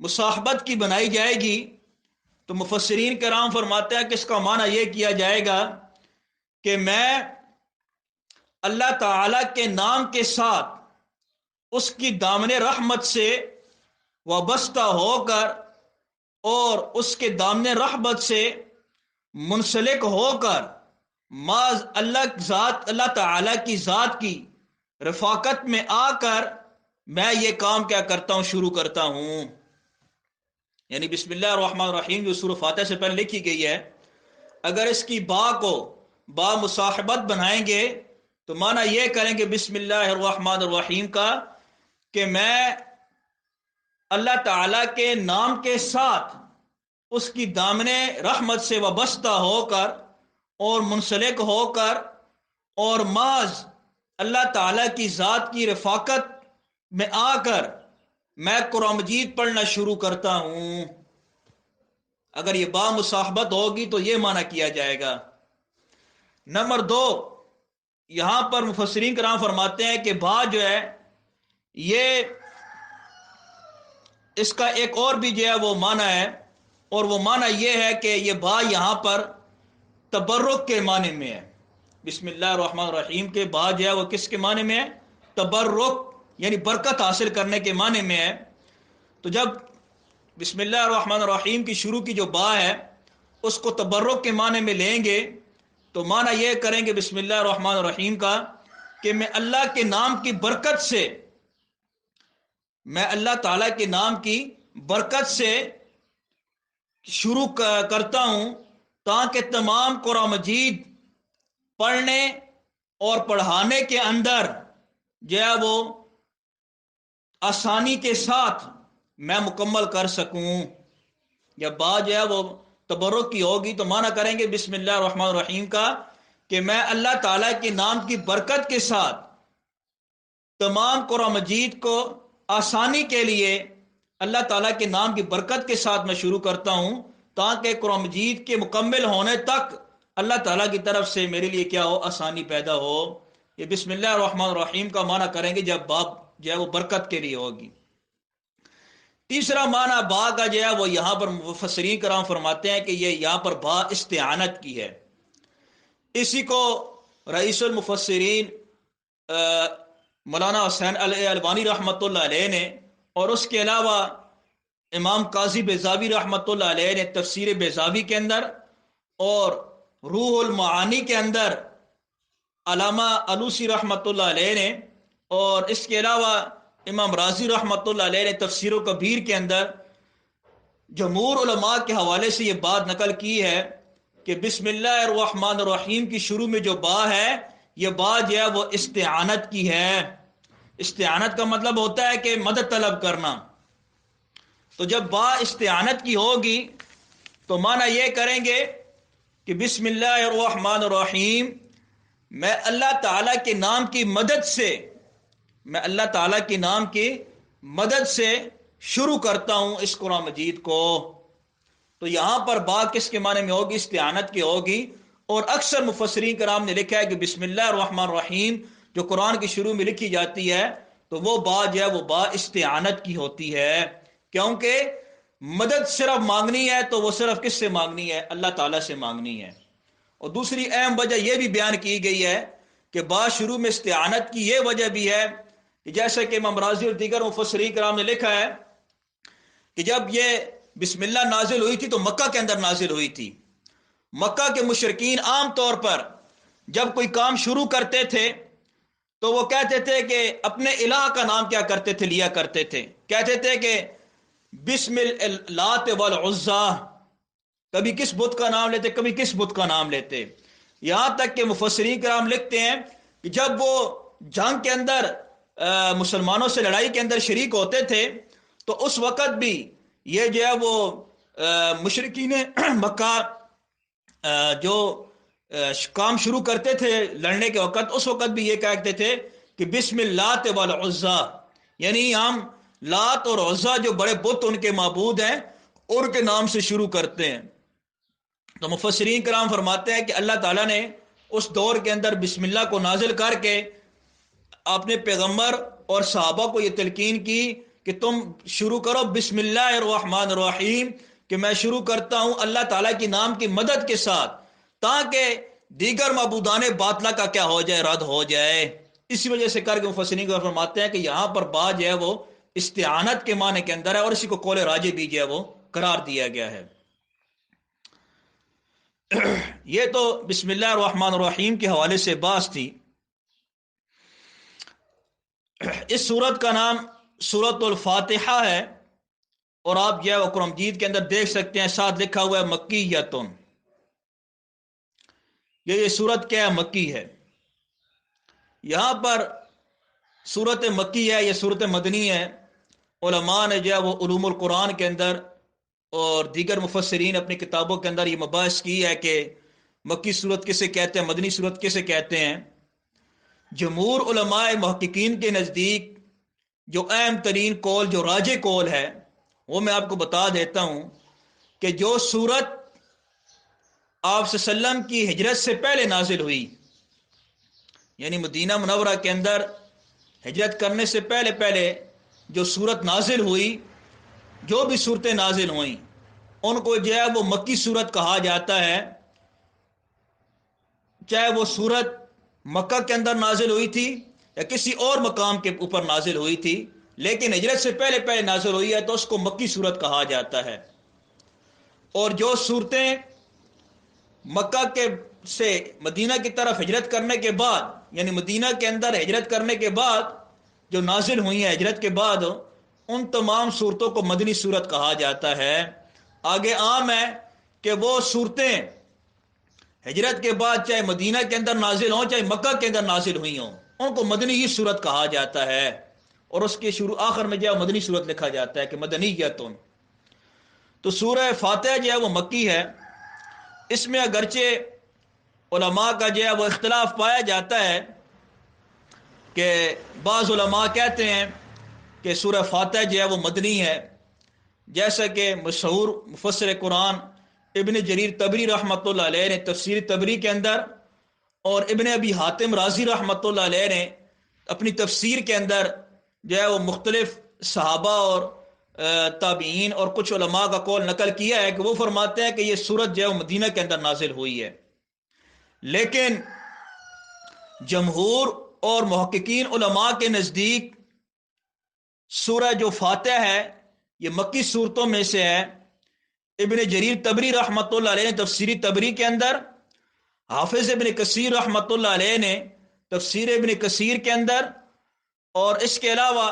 مصاحبت کی بنائی جائے گی تو مفسرین کرام فرماتے ہیں کہ اس کا معنی یہ کیا جائے گا کہ میں اللہ تعالی کے نام کے ساتھ اس کی دامن رحمت سے وابستہ ہو کر اور اس کے دامن رحمت سے منسلک ہو کر معاذ اللہ تعالی کی ذات کی رفاقت میں آ کر میں یہ کام کیا کرتا ہوں، شروع کرتا ہوں۔ یعنی بسم اللہ الرحمن الرحیم جو سورہ فاتحہ سے پہلے لکھی گئی ہے، اگر اس کی با کو با مصاحبت بنائیں گے تو معنی یہ کریں گے بسم اللہ الرحمن الرحیم کا کہ میں اللہ تعالی کے نام کے ساتھ اس کی دامن رحمت سے وابستہ ہو کر اور منسلک ہو کر اور محض اللہ تعالی کی ذات کی رفاقت میں آ کر میں قرآن مجید پڑھنا شروع کرتا ہوں۔ اگر یہ با مصاحبت ہوگی تو یہ معنی کیا جائے گا۔ نمبر 2، یہاں پر مفسرین کرام فرماتے ہیں کہ با جو ہے یہ اس کا ایک اور بھی جو ہے وہ معنی ہے، اور وہ معنی یہ ہے کہ یہ با یہاں پر تبرک کے معنی میں ہے۔ بسم اللہ الرحمن الرحیم کے با جو ہے وہ کس کے معنی میں ہے؟ تبرک، یعنی برکت حاصل کرنے کے معنی میں ہے۔ تو جب بسم اللہ الرحمن الرحیم کی شروع کی جو با ہے اس کو تبرک کے معنی میں لیں گے تو معنی یہ کریں گے بسم اللہ الرحمن الرحیم کا کہ میں اللہ کے نام کی برکت سے، میں اللہ تعالیٰ کے نام کی برکت سے شروع کرتا ہوں تاکہ تمام قرآن مجید پڑھنے اور پڑھانے کے اندر جو ہے وہ آسانی کے ساتھ میں مکمل کر سکوں۔ جب با جو ہے وہ تبرک کی ہوگی تو معنی کریں گے بسم اللہ الرحمن الرحیم کا کہ میں اللہ تعالیٰ کے نام کی برکت کے ساتھ تمام قرآن مجید کو آسانی کے لیے اللہ تعالیٰ کے نام کی برکت کے ساتھ میں شروع کرتا ہوں تاکہ قرآن مجید کے مکمل ہونے تک اللہ تعالیٰ کی طرف سے میرے لیے کیا ہو، آسانی پیدا ہو۔ یہ بسم اللہ الرحمن الرحیم کا معنی کریں گے جب با جو ہے وہ برکت کے لیے ہوگی۔ تیسرا معنی با کا جو ہے وہ یہاں پر مفسرین کرام فرماتے ہیں کہ یہ یہاں پر با استعانت کی ہے۔ اسی کو رئیس المفسرین مولانا حسین البانی رحمۃ اللہ علیہ نے اور اس کے علاوہ امام قاضی بیضاوی رحمۃ اللہ علیہ نے تفسیر بیضاوی کے اندر اور روح المعانی کے اندر علامہ علوسی رحمۃ اللہ علیہ نے اور اس کے علاوہ امام راضی رحمۃ اللہ علیہ نے تفسیر و کبیر کے اندر جمہور علماء کے حوالے سے یہ بات نقل کی ہے کہ بسم اللہ الرحمن الرحیم کی شروع میں جو با ہے، یہ با جو ہے وہ استعانت کی ہے۔ استعانت کا مطلب ہوتا ہے کہ مدد طلب کرنا۔ تو جب با استعانت کی ہوگی تو معنی یہ کریں گے کہ بسم اللہ الرحمن الرحیم، میں اللہ تعالیٰ کے نام کی مدد سے، میں اللہ تعالیٰ کے نام کی مدد سے شروع کرتا ہوں اس قرآن مجید کو۔ تو یہاں پر با کس کے معنی میں ہوگی؟ استعانت کی ہوگی۔ اور اکثر مفسرین کرام نے لکھا ہے کہ بسم اللہ الرحمن الرحیم جو قرآن کی شروع میں لکھی جاتی ہے تو وہ با جو ہے وہ با استعانت کی ہوتی ہے، کیونکہ مدد صرف مانگنی ہے تو وہ صرف کس سے مانگنی ہے؟ اللہ تعالیٰ سے مانگنی ہے۔ اور دوسری اہم وجہ یہ بھی بیان کی گئی ہے کہ با شروع میں استعانت کی یہ وجہ بھی ہے کہ جیسے کہ امام راضی اور دیگر مفسرین کرام نے لکھا ہے کہ جب یہ بسم اللہ نازل ہوئی تھی تو مکہ کے اندر نازل ہوئی تھی۔ مکہ کے مشرکین عام طور پر جب کوئی کام شروع کرتے تھے تو وہ کہتے تھے کہ اپنے الہ کا نام کیا کرتے تھے؟ لیا کرتے تھے، کہتے تھے کہ بسم اللات والعزی، کبھی کس بت کا نام لیتے، کبھی کس بت کا نام لیتے۔ یہاں تک کہ مفسرین کرام لکھتے ہیں کہ جب وہ جنگ کے اندر مسلمانوں سے لڑائی کے اندر شریک ہوتے تھے تو اس وقت بھی یہ جو ہے وہ مشرکین مکہ جو کام شروع کرتے تھے لڑنے کے وقت، اس وقت بھی یہ کہتے تھے کہ بسم اللات والعزی، یعنی ہم لات اور عزا جو بڑے بت ان کے معبود ہیں ان کے نام سے شروع کرتے ہیں۔ تو مفسرین کرام فرماتے ہیں کہ اللہ تعالیٰ نے اس دور کے اندر بسم اللہ کو نازل کر کے اپنے پیغمبر اور صحابہ کو یہ تلقین کی کہ تم شروع کرو بسم اللہ الرحمن الرحیم، کہ میں شروع کرتا ہوں اللہ تعالیٰ کی نام کی مدد کے ساتھ، تاکہ دیگر معبودان باطلہ کا کیا ہو جائے؟ رد ہو جائے۔ اسی وجہ سے کر کے مفسرین کو فرماتے ہیں کہ یہاں پر با جو ہے وہ استعانت کے معنی کے اندر ہے، اور اسی کو قول راجح بھی جو ہے وہ قرار دیا گیا ہے۔ یہ تو بسم اللہ الرحمن الرحیم کے حوالے سے بات تھی۔ اس سورت کا نام سورۃ الفاتحہ ہے، اور آپ جو ہے وہ قرآن مجید کے اندر دیکھ سکتے ہیں ساتھ لکھا ہوا ہے مکیۃ۔ یہ سورت کیا ہے؟ مکی ہے۔ یہاں پر سورت مکی ہے، یہ سورت مدنی ہے۔ علماء نے جو ہے وہ علوم القرآن کے اندر اور دیگر مفسرین اپنی کتابوں کے اندر یہ مباحث کی ہے کہ مکی صورت کسے کہتے ہیں، مدنی صورت کسے کہتے ہیں۔ جمہور علماء محققین کے نزدیک جو اہم ترین قول، جو راجح قول ہے، وہ میں آپ کو بتا دیتا ہوں کہ جو سورت آپ صلی اللہ علیہ وسلم کی ہجرت سے پہلے نازل ہوئی، یعنی مدینہ منورہ کے اندر ہجرت کرنے سے پہلے جو سورت نازل ہوئی، جو بھی صورتیں نازل ہوئیں، ان کو جو ہے وہ مکی صورت کہا جاتا ہے، چاہے وہ صورت مکہ کے اندر نازل ہوئی تھی یا کسی اور مقام کے اوپر نازل ہوئی تھی، لیکن ہجرت سے پہلے نازل ہوئی ہے تو اس کو مکی صورت کہا جاتا ہے۔ اور جو صورتیں مکہ کے سے مدینہ کی طرف ہجرت کرنے کے بعد، یعنی مدینہ کے اندر ہجرت کرنے کے بعد جو نازل ہوئی ہیں ہجرت کے بعد، ان تمام صورتوں کو مدنی صورت کہا جاتا ہے۔ آگے عام ہے کہ وہ صورتیں ہجرت کے بعد چاہے مدینہ کے اندر نازل ہوں چاہے مکہ کے اندر نازل ہوئی ہوں، ان کو مدنی ہی صورت کہا جاتا ہے، اور اس کے شروع آخر میں جو ہے مدنی صورت لکھا جاتا ہے کہ مدنیتون۔ تو سورہ فاتحہ جو ہے وہ مکی ہے۔ اس میں اگرچہ علماء کا جو ہے وہ اختلاف پایا جاتا ہے کہ بعض علماء کہتے ہیں کہ سورہ فاتحہ جو ہے وہ مدنی ہے، جیسا کہ مشہور مفسر قرآن ابن جریر طبری رحمۃ اللہ علیہ نے تفسیر طبری کے اندر، اور ابن ابی حاتم رازی رحمۃ اللہ علیہ نے اپنی تفسیر کے اندر جو ہے وہ مختلف صحابہ اور تابعین اور کچھ علماء کا قول نقل کیا ہے کہ وہ فرماتے ہیں کہ یہ سورت جو ہے وہ مدینہ کے اندر نازل ہوئی ہے، لیکن جمہور اور محققین علماء کے نزدیک سورہ جو فاتحہ ہے یہ مکی صورتوں میں سے ہے۔ ابن جریر طبری رحمۃ اللہ علیہ نے تفسیری طبری کے اندر، حافظ ابن کثیر رحمۃ اللہ علیہ نے تفسیر ابن کثیر کے اندر، اور اس کے علاوہ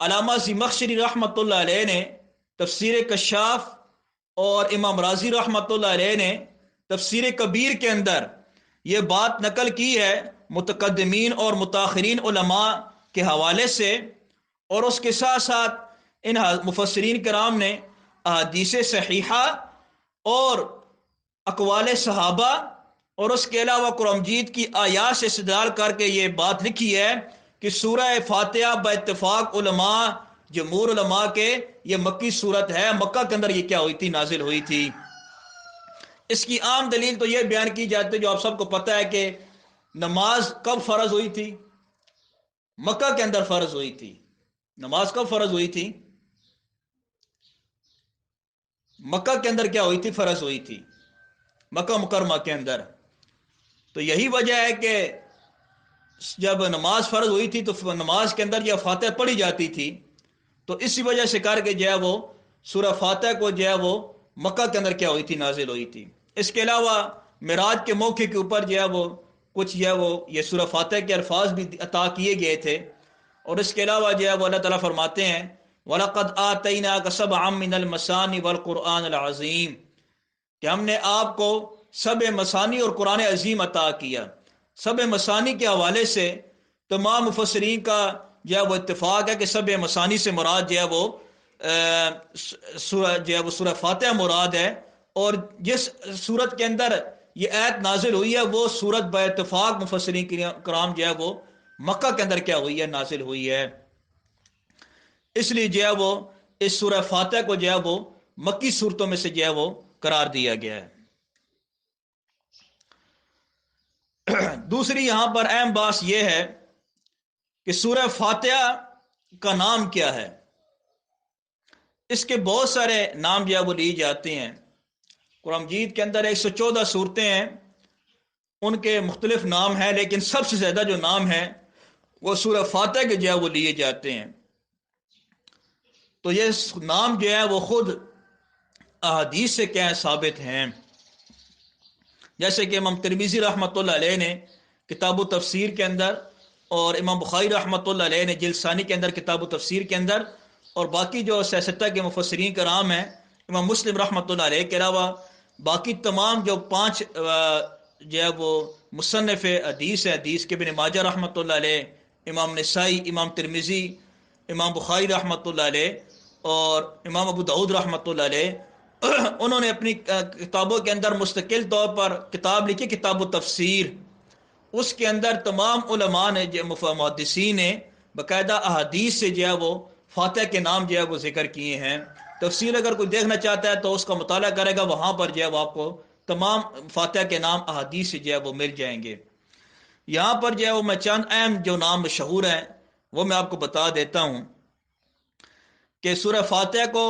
علامہ زمخشری رحمۃ اللہ علیہ نے تفسیر کشاف، اور امام رازی رحمۃ اللہ علیہ نے تفسیر کبیر کے اندر یہ بات نقل کی ہے متقدمین اور متاخرین علماء کے حوالے سے، اور اس کے ساتھ ساتھ ان مفسرین کرام نے احادیث صحیحہ اور اقوال صحابہ اور اس کے علاوہ قرآن مجید کی آیات سے استدلال کر کے یہ بات لکھی ہے کہ سورہ فاتحہ با اتفاق علماء، جمہور علماء کے، یہ مکی صورت ہے، مکہ کے اندر یہ کیا ہوئی تھی؟ نازل ہوئی تھی۔ اس کی عام دلیل تو یہ بیان کی جاتی ہے جو آپ سب کو پتہ ہے کہ نماز کب فرض ہوئی تھی؟ مکہ کے اندر فرض ہوئی تھی۔ نماز کب فرض ہوئی تھی؟ مکہ کے اندر کیا ہوئی تھی؟ فرض ہوئی تھی مکہ مکرمہ کے اندر۔ تو یہی وجہ ہے کہ جب نماز فرض ہوئی تھی تو نماز کے اندر جب فاتحہ پڑھی جاتی تھی تو اسی وجہ سے کر کے جو ہے وہ سورہ فاتحہ کو جو ہے وہ مکہ کے اندر کیا ہوئی تھی؟ نازل ہوئی تھی۔ اس کے علاوہ معراج کے موقع کے اوپر جو ہے وہ کچھ جو ہے وہ یہ سورہ فاتحہ کے الفاظ بھی عطا کیے گئے تھے، اور اس کے علاوہ جو ہے وہ اللہ تعالیٰ فرماتے ہیں وَلَقَدْ آتَيْنَاكَ سَبْعًا مِّنَ الْمَثَانِي وَالْقُرْآنِ الْعَظِيمِ، کہ ہم نے آپ کو سبع مثانی اور قرآن عظیم عطا کیا۔ سبع مثانی کے حوالے سے تمام مفسرین کا جو ہے وہ اتفاق ہے کہ سبع مثانی سے مراد جو ہے وہ سورہ فاتحہ مراد ہے، اور جس صورت کے اندر یہ آیت نازل ہوئی ہے وہ صورت با اتفاق مفسرین کرام جو ہے وہ مکہ کے اندر کیا ہوئی ہے؟ نازل ہوئی ہے۔ اس لیے جو ہے وہ اس سورہ فاتحہ کو جو ہے وہ مکی صورتوں میں سے جو ہے وہ قرار دیا گیا ہے۔ دوسری یہاں پر اہم بات یہ ہے کہ سورہ فاتحہ کا نام کیا ہے؟ اس کے بہت سارے نام جو ہے وہ لیے جاتے ہیں۔ قرآن مجید کے اندر 114 صورتیں ہیں، ان کے مختلف نام ہیں، لیکن سب سے زیادہ جو نام ہیں وہ سورہ فاتحہ کے جو ہے وہ لیے جاتے ہیں۔ تو یہ نام جو ہے وہ خود احادیث سے کیا ثابت ہیں، جیسے کہ امام ترمذی رحمۃ اللہ علیہ نے کتاب و تفسیر کے اندر، اور امام بخاری رحمۃ اللہ علیہ نے جلد ثانی کے اندر کتاب و تفسیر کے اندر، اور باقی جو ستہ کے مفسرین کرام ہیں امام مسلم رحمۃ اللہ علیہ کے علاوہ باقی تمام جو 5 جو ہے وہ مصنف حدیث ہے، حدیث کے ابن ماجہ رحمۃ اللہ علیہ، امام نسائی، امام ترمذی، امام بخاری رحمۃ اللہ علیہ اور امام ابو داؤد رحمۃ اللہ علیہ، انہوں نے اپنی کتابوں کے اندر مستقل طور پر کتاب لکھی کتاب و تفسیر۔ اس کے اندر تمام علماء نے محدثین نے باقاعدہ احادیث سے جو ہے وہ فاتحہ کے نام جو ہے وہ ذکر کیے ہیں۔ تفسیر اگر کوئی دیکھنا چاہتا ہے تو اس کا مطالعہ کرے گا، وہاں پر جو ہے وہ آپ کو تمام فاتحہ کے نام احادیث سے جو ہے وہ مل جائیں گے۔ یہاں پر جو ہے وہ میں چند اہم جو نام مشہور ہیں وہ میں آپ کو بتا دیتا ہوں کہ سورہ فاتحہ کو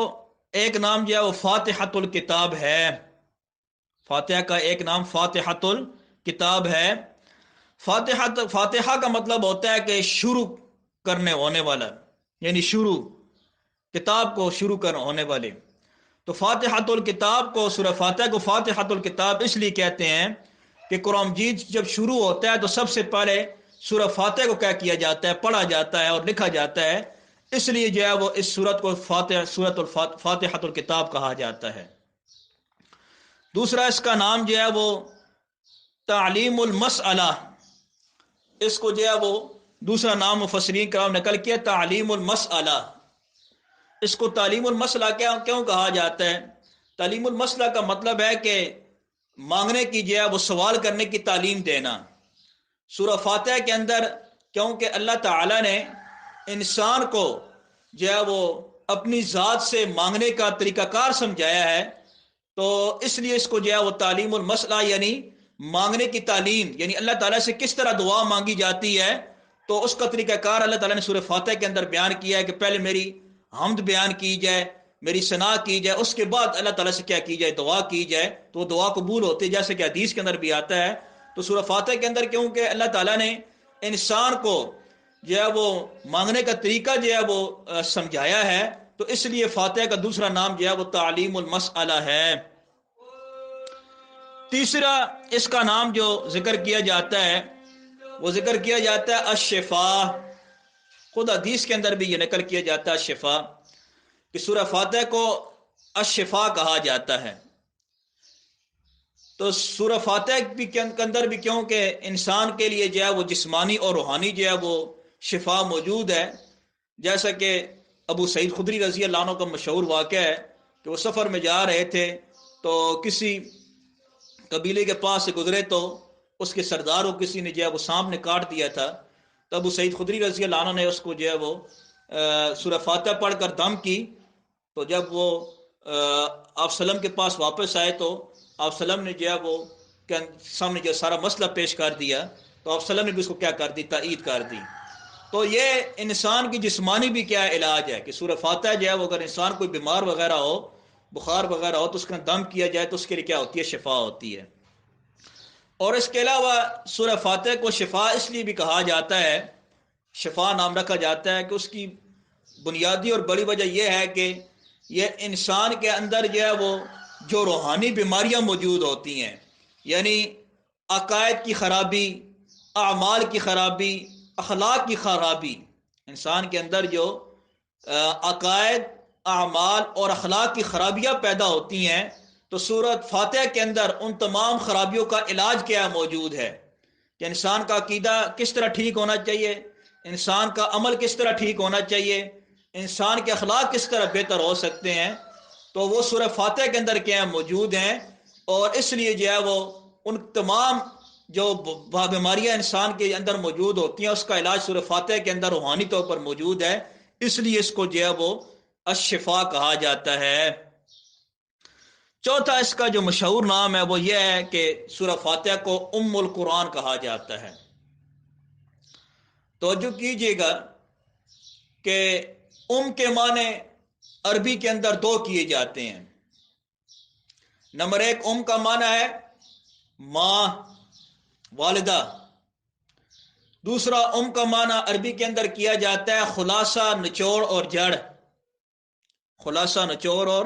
ایک نام جو ہے وہ فاتحۃ الکتاب ہے۔ فاتحہ کا ایک نام فاتحۃ الکتاب ہے۔ فاتحہ کا مطلب ہوتا ہے کہ شروع کرنے ہونے والا، یعنی شروع، کتاب کو شروع کرنے ہونے والے۔ تو فاتحۃ الکتاب کو، سورہ فاتحہ کو فاتحۃ الکتاب اس لیے کہتے ہیں کہ قرآن مجید جب شروع ہوتا ہے تو سب سے پہلے سورہ فاتحہ کو کیا کیا جاتا ہے؟ پڑھا جاتا ہے اور لکھا جاتا ہے، اس لیے جو ہے وہ اس سورت کو فاتحۃ الکتاب کہا جاتا ہے۔ دوسرا اس کا نام جو ہے وہ تعلیم المسئلہ، اس کو جو ہے وہ دوسرا نام مفسرین کرام نقل کیا تعلیم المسئلہ۔ اس کو تعلیم المسئلہ کیوں کہا جاتا ہے؟ تعلیم المسئلہ کا مطلب ہے کہ مانگنے کی جو ہے وہ سوال کرنے کی تعلیم دینا۔ سورہ فاتحہ کے اندر کیونکہ اللہ تعالی نے انسان کو جو ہے وہ اپنی ذات سے مانگنے کا طریقہ کار سمجھایا ہے، تو اس لیے اس کو جو ہے وہ تعلیم المسئلہ یعنی مانگنے کی تعلیم، یعنی اللہ تعالیٰ سے کس طرح دعا مانگی جاتی ہے تو اس کا طریقہ کار اللہ تعالیٰ نے سورہ فاتحہ کے اندر بیان کیا ہے کہ پہلے میری حمد بیان کی جائے، میری ثنا کی جائے، اس کے بعد اللہ تعالیٰ سے کیا کی جائے؟ دعا کی جائے، تو دعا قبول ہوتی ہے، جیسے کہ حدیث کے اندر بھی آتا ہے۔ تو سورہ فاتحہ کے اندر کیونکہ اللہ تعالیٰ نے انسان کو جو ہے وہ مانگنے کا طریقہ جو ہے وہ سمجھایا ہے، تو اس لیے فاتحہ کا دوسرا نام جو ہے وہ تعلیم المسئلہ ہے۔ تیسرا اس کا نام جو ذکر کیا جاتا ہے وہ ذکر کیا جاتا ہے الشفاء۔ خود حدیث کے اندر بھی یہ نقل کیا جاتا ہے الشفاء، کہ سورہ فاتحہ کو الشفاء کہا جاتا ہے۔ تو سورہ فاتح بھی کے اندر بھی کیونکہ انسان کے لیے جو ہے وہ جسمانی اور روحانی جو ہے وہ شفا موجود ہے، جیسا کہ ابو سعید خدری رضی اللہ عنہ کا مشہور واقعہ ہے کہ وہ سفر میں جا رہے تھے تو کسی قبیلے کے پاس سے گزرے تو اس کے سردار کو کسی نے جو ہے وہ سانپ نے کاٹ دیا تھا، تو ابو سعید خدری رضی اللہ عنہ نے اس کو جو ہے وہ سورہ فاتح پڑھ کر دم کی۔ تو جب وہ آپ سلم کے پاس واپس آئے تو آپ سلم نے جو ہے وہ سامنے جو سارا مسئلہ پیش کر دیا، تو آپ سلم نے بھی اس کو کیا کر دی، تائید کر دی۔ تو یہ انسان کی جسمانی بھی کیا علاج ہے کہ سورہ فاتح جو ہے وہ اگر انسان کوئی بیمار وغیرہ ہو، بخار وغیرہ ہو، تو اس کا دم کیا جائے تو اس کے لیے کیا ہوتی ہے، شفا ہوتی ہے۔ اور اس کے علاوہ سورہ فاتح کو شفا اس لیے بھی کہا جاتا ہے، شفا نام رکھا جاتا ہے کہ اس کی بنیادی اور بڑی وجہ یہ ہے کہ یہ انسان کے اندر جو ہے وہ جو روحانی بیماریاں موجود ہوتی ہیں، یعنی عقائد کی خرابی، اعمال کی خرابی، اخلاق کی خرابی، انسان کے اندر جو عقائد، اعمال اور اخلاق کی خرابیاں پیدا ہوتی ہیں، تو سورۃ فاتح کے اندر ان تمام خرابیوں کا علاج کیا موجود ہے کہ انسان کا عقیدہ کس طرح ٹھیک ہونا چاہیے، انسان کا عمل کس طرح ٹھیک ہونا چاہیے، انسان کے اخلاق کس طرح بہتر ہو سکتے ہیں، تو وہ سورہ فاتح کے اندر کیا موجود ہیں۔ اور اس لیے جو ہے وہ ان تمام جو بیماریاں انسان کے اندر موجود ہوتی ہیں اس کا علاج سورہ فاتح کے اندر روحانی طور پر موجود ہے، اس لیے اس کو جو ہے وہ الشفا کہا جاتا ہے۔ چوتھا اس کا جو مشہور نام ہے وہ یہ ہے کہ سورہ فاتح کو ام القرآن کہا جاتا ہے۔ توجہ کیجئے گا کہ ام کے معنی عربی کے اندر دو کیے جاتے ہیں۔ نمبر ایک، ام کا معنی ہے ماں، والدہ۔ دوسرا، ام کا معنی عربی کے اندر کیا جاتا ہے خلاصہ، نچوڑ اور جڑ، خلاصہ، نچوڑ اور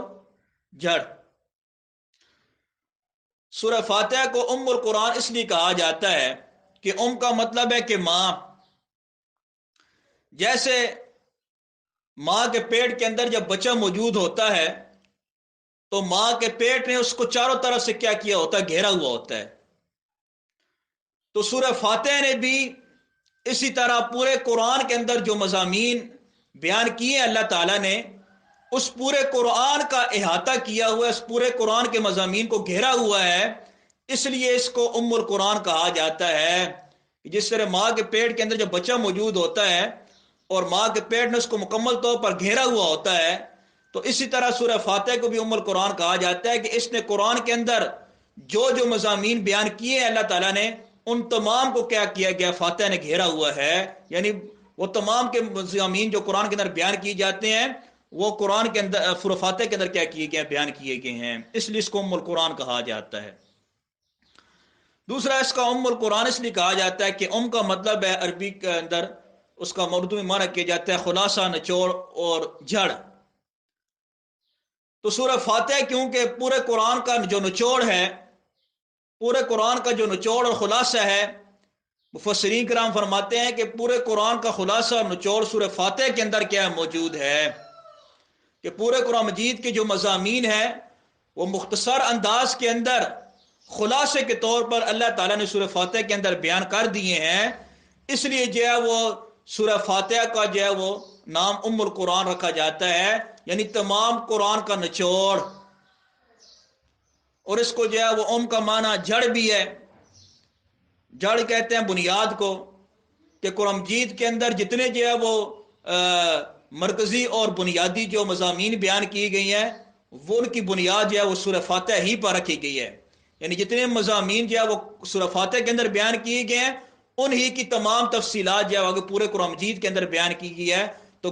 جڑ۔ سورہ فاتح کو ام القرآن اس لیے کہا جاتا ہے کہ ام کا مطلب ہے کہ ماں، جیسے ماں کے پیٹ کے اندر جب بچہ موجود ہوتا ہے تو ماں کے پیٹ نے اس کو چاروں طرف سے کیا کیا ہوتا ہے، گھیرا ہوا ہوتا ہے۔ تو سورہ فاتح نے بھی اسی طرح پورے قرآن کے اندر جو مضامین بیان کیے اللہ تعالیٰ نے، اس پورے قرآن کا احاطہ کیا ہوا ہے، اس پورے قرآن کے مضامین کو گھیرا ہوا ہے، اس لیے اس کو ام القرآن کہا جاتا ہے۔ جس طرح ماں کے پیٹ کے اندر جب بچہ موجود ہوتا ہے اور ماں کے پیٹ نے اس کو مکمل طور پر گھیرا ہوا ہوتا ہے، تو اسی طرح سورہ فاتح کو بھی ام القرآن کہا جاتا ہے کہ اس نے قرآن کے اندر جو جو مضامین بیان کیے ہیں اللہ تعالیٰ نے، ان تمام کو کیا کیا گیا، فاتح نے گھیرا ہوا ہے۔ یعنی وہ تمام کے مضامین جو قرآن کے اندر بیان کیے جاتے ہیں وہ قرآن کے اندر، سورہ فاتح کے اندر کیا کیے گئے، بیان کیے گئے ہیں، اس لیے اس کو ام القرآن کہا جاتا ہے۔ دوسرا، اس کا ام القرآن اس لیے کہا جاتا ہے کہ ام کا مطلب ہے عربی کے اندر اس کا اردو میں معنی کیا جاتا ہے خلاصہ، نچوڑ اور جڑ۔ تو سورہ فاتح کیونکہ پورے قرآن کا جو نچوڑ ہے، پورے قرآن کا جو نچوڑ اور خلاصہ ہے، مفسرین کرام فرماتے ہیں کہ پورے قرآن کا خلاصہ اور نچوڑ سورہ فاتح کے اندر کیا موجود ہے کہ پورے قرآن مجید کے جو مضامین ہیں وہ مختصر انداز کے اندر خلاصے کے طور پر اللہ تعالیٰ نے سورہ فاتح کے اندر بیان کر دیے ہیں، اس لیے جو ہے وہ سورہ فاتح کا جو ہے وہ نام ام القرآن رکھا جاتا ہے، یعنی تمام قرآن کا نچوڑ۔ اور اس کو جو ہے وہ ام کا معنی جڑ بھی ہے، جڑ کہتے ہیں بنیاد کو، کہ قرآن مجید کے اندر جتنے جو ہے وہ مرکزی اور بنیادی جو مضامین بیان کی گئی ہیں وہ ان کی بنیاد جو ہے وہ سورہ فاتح ہی پر رکھی گئی ہے، یعنی جتنے مضامین جو ہے وہ سورہ فاتح کے اندر بیان کیے گئے ہیں انہی کی تمام تفصیلات جو ہے وہ پورے قرآن مجید کے اندر بیان کی گئی ہے۔ تو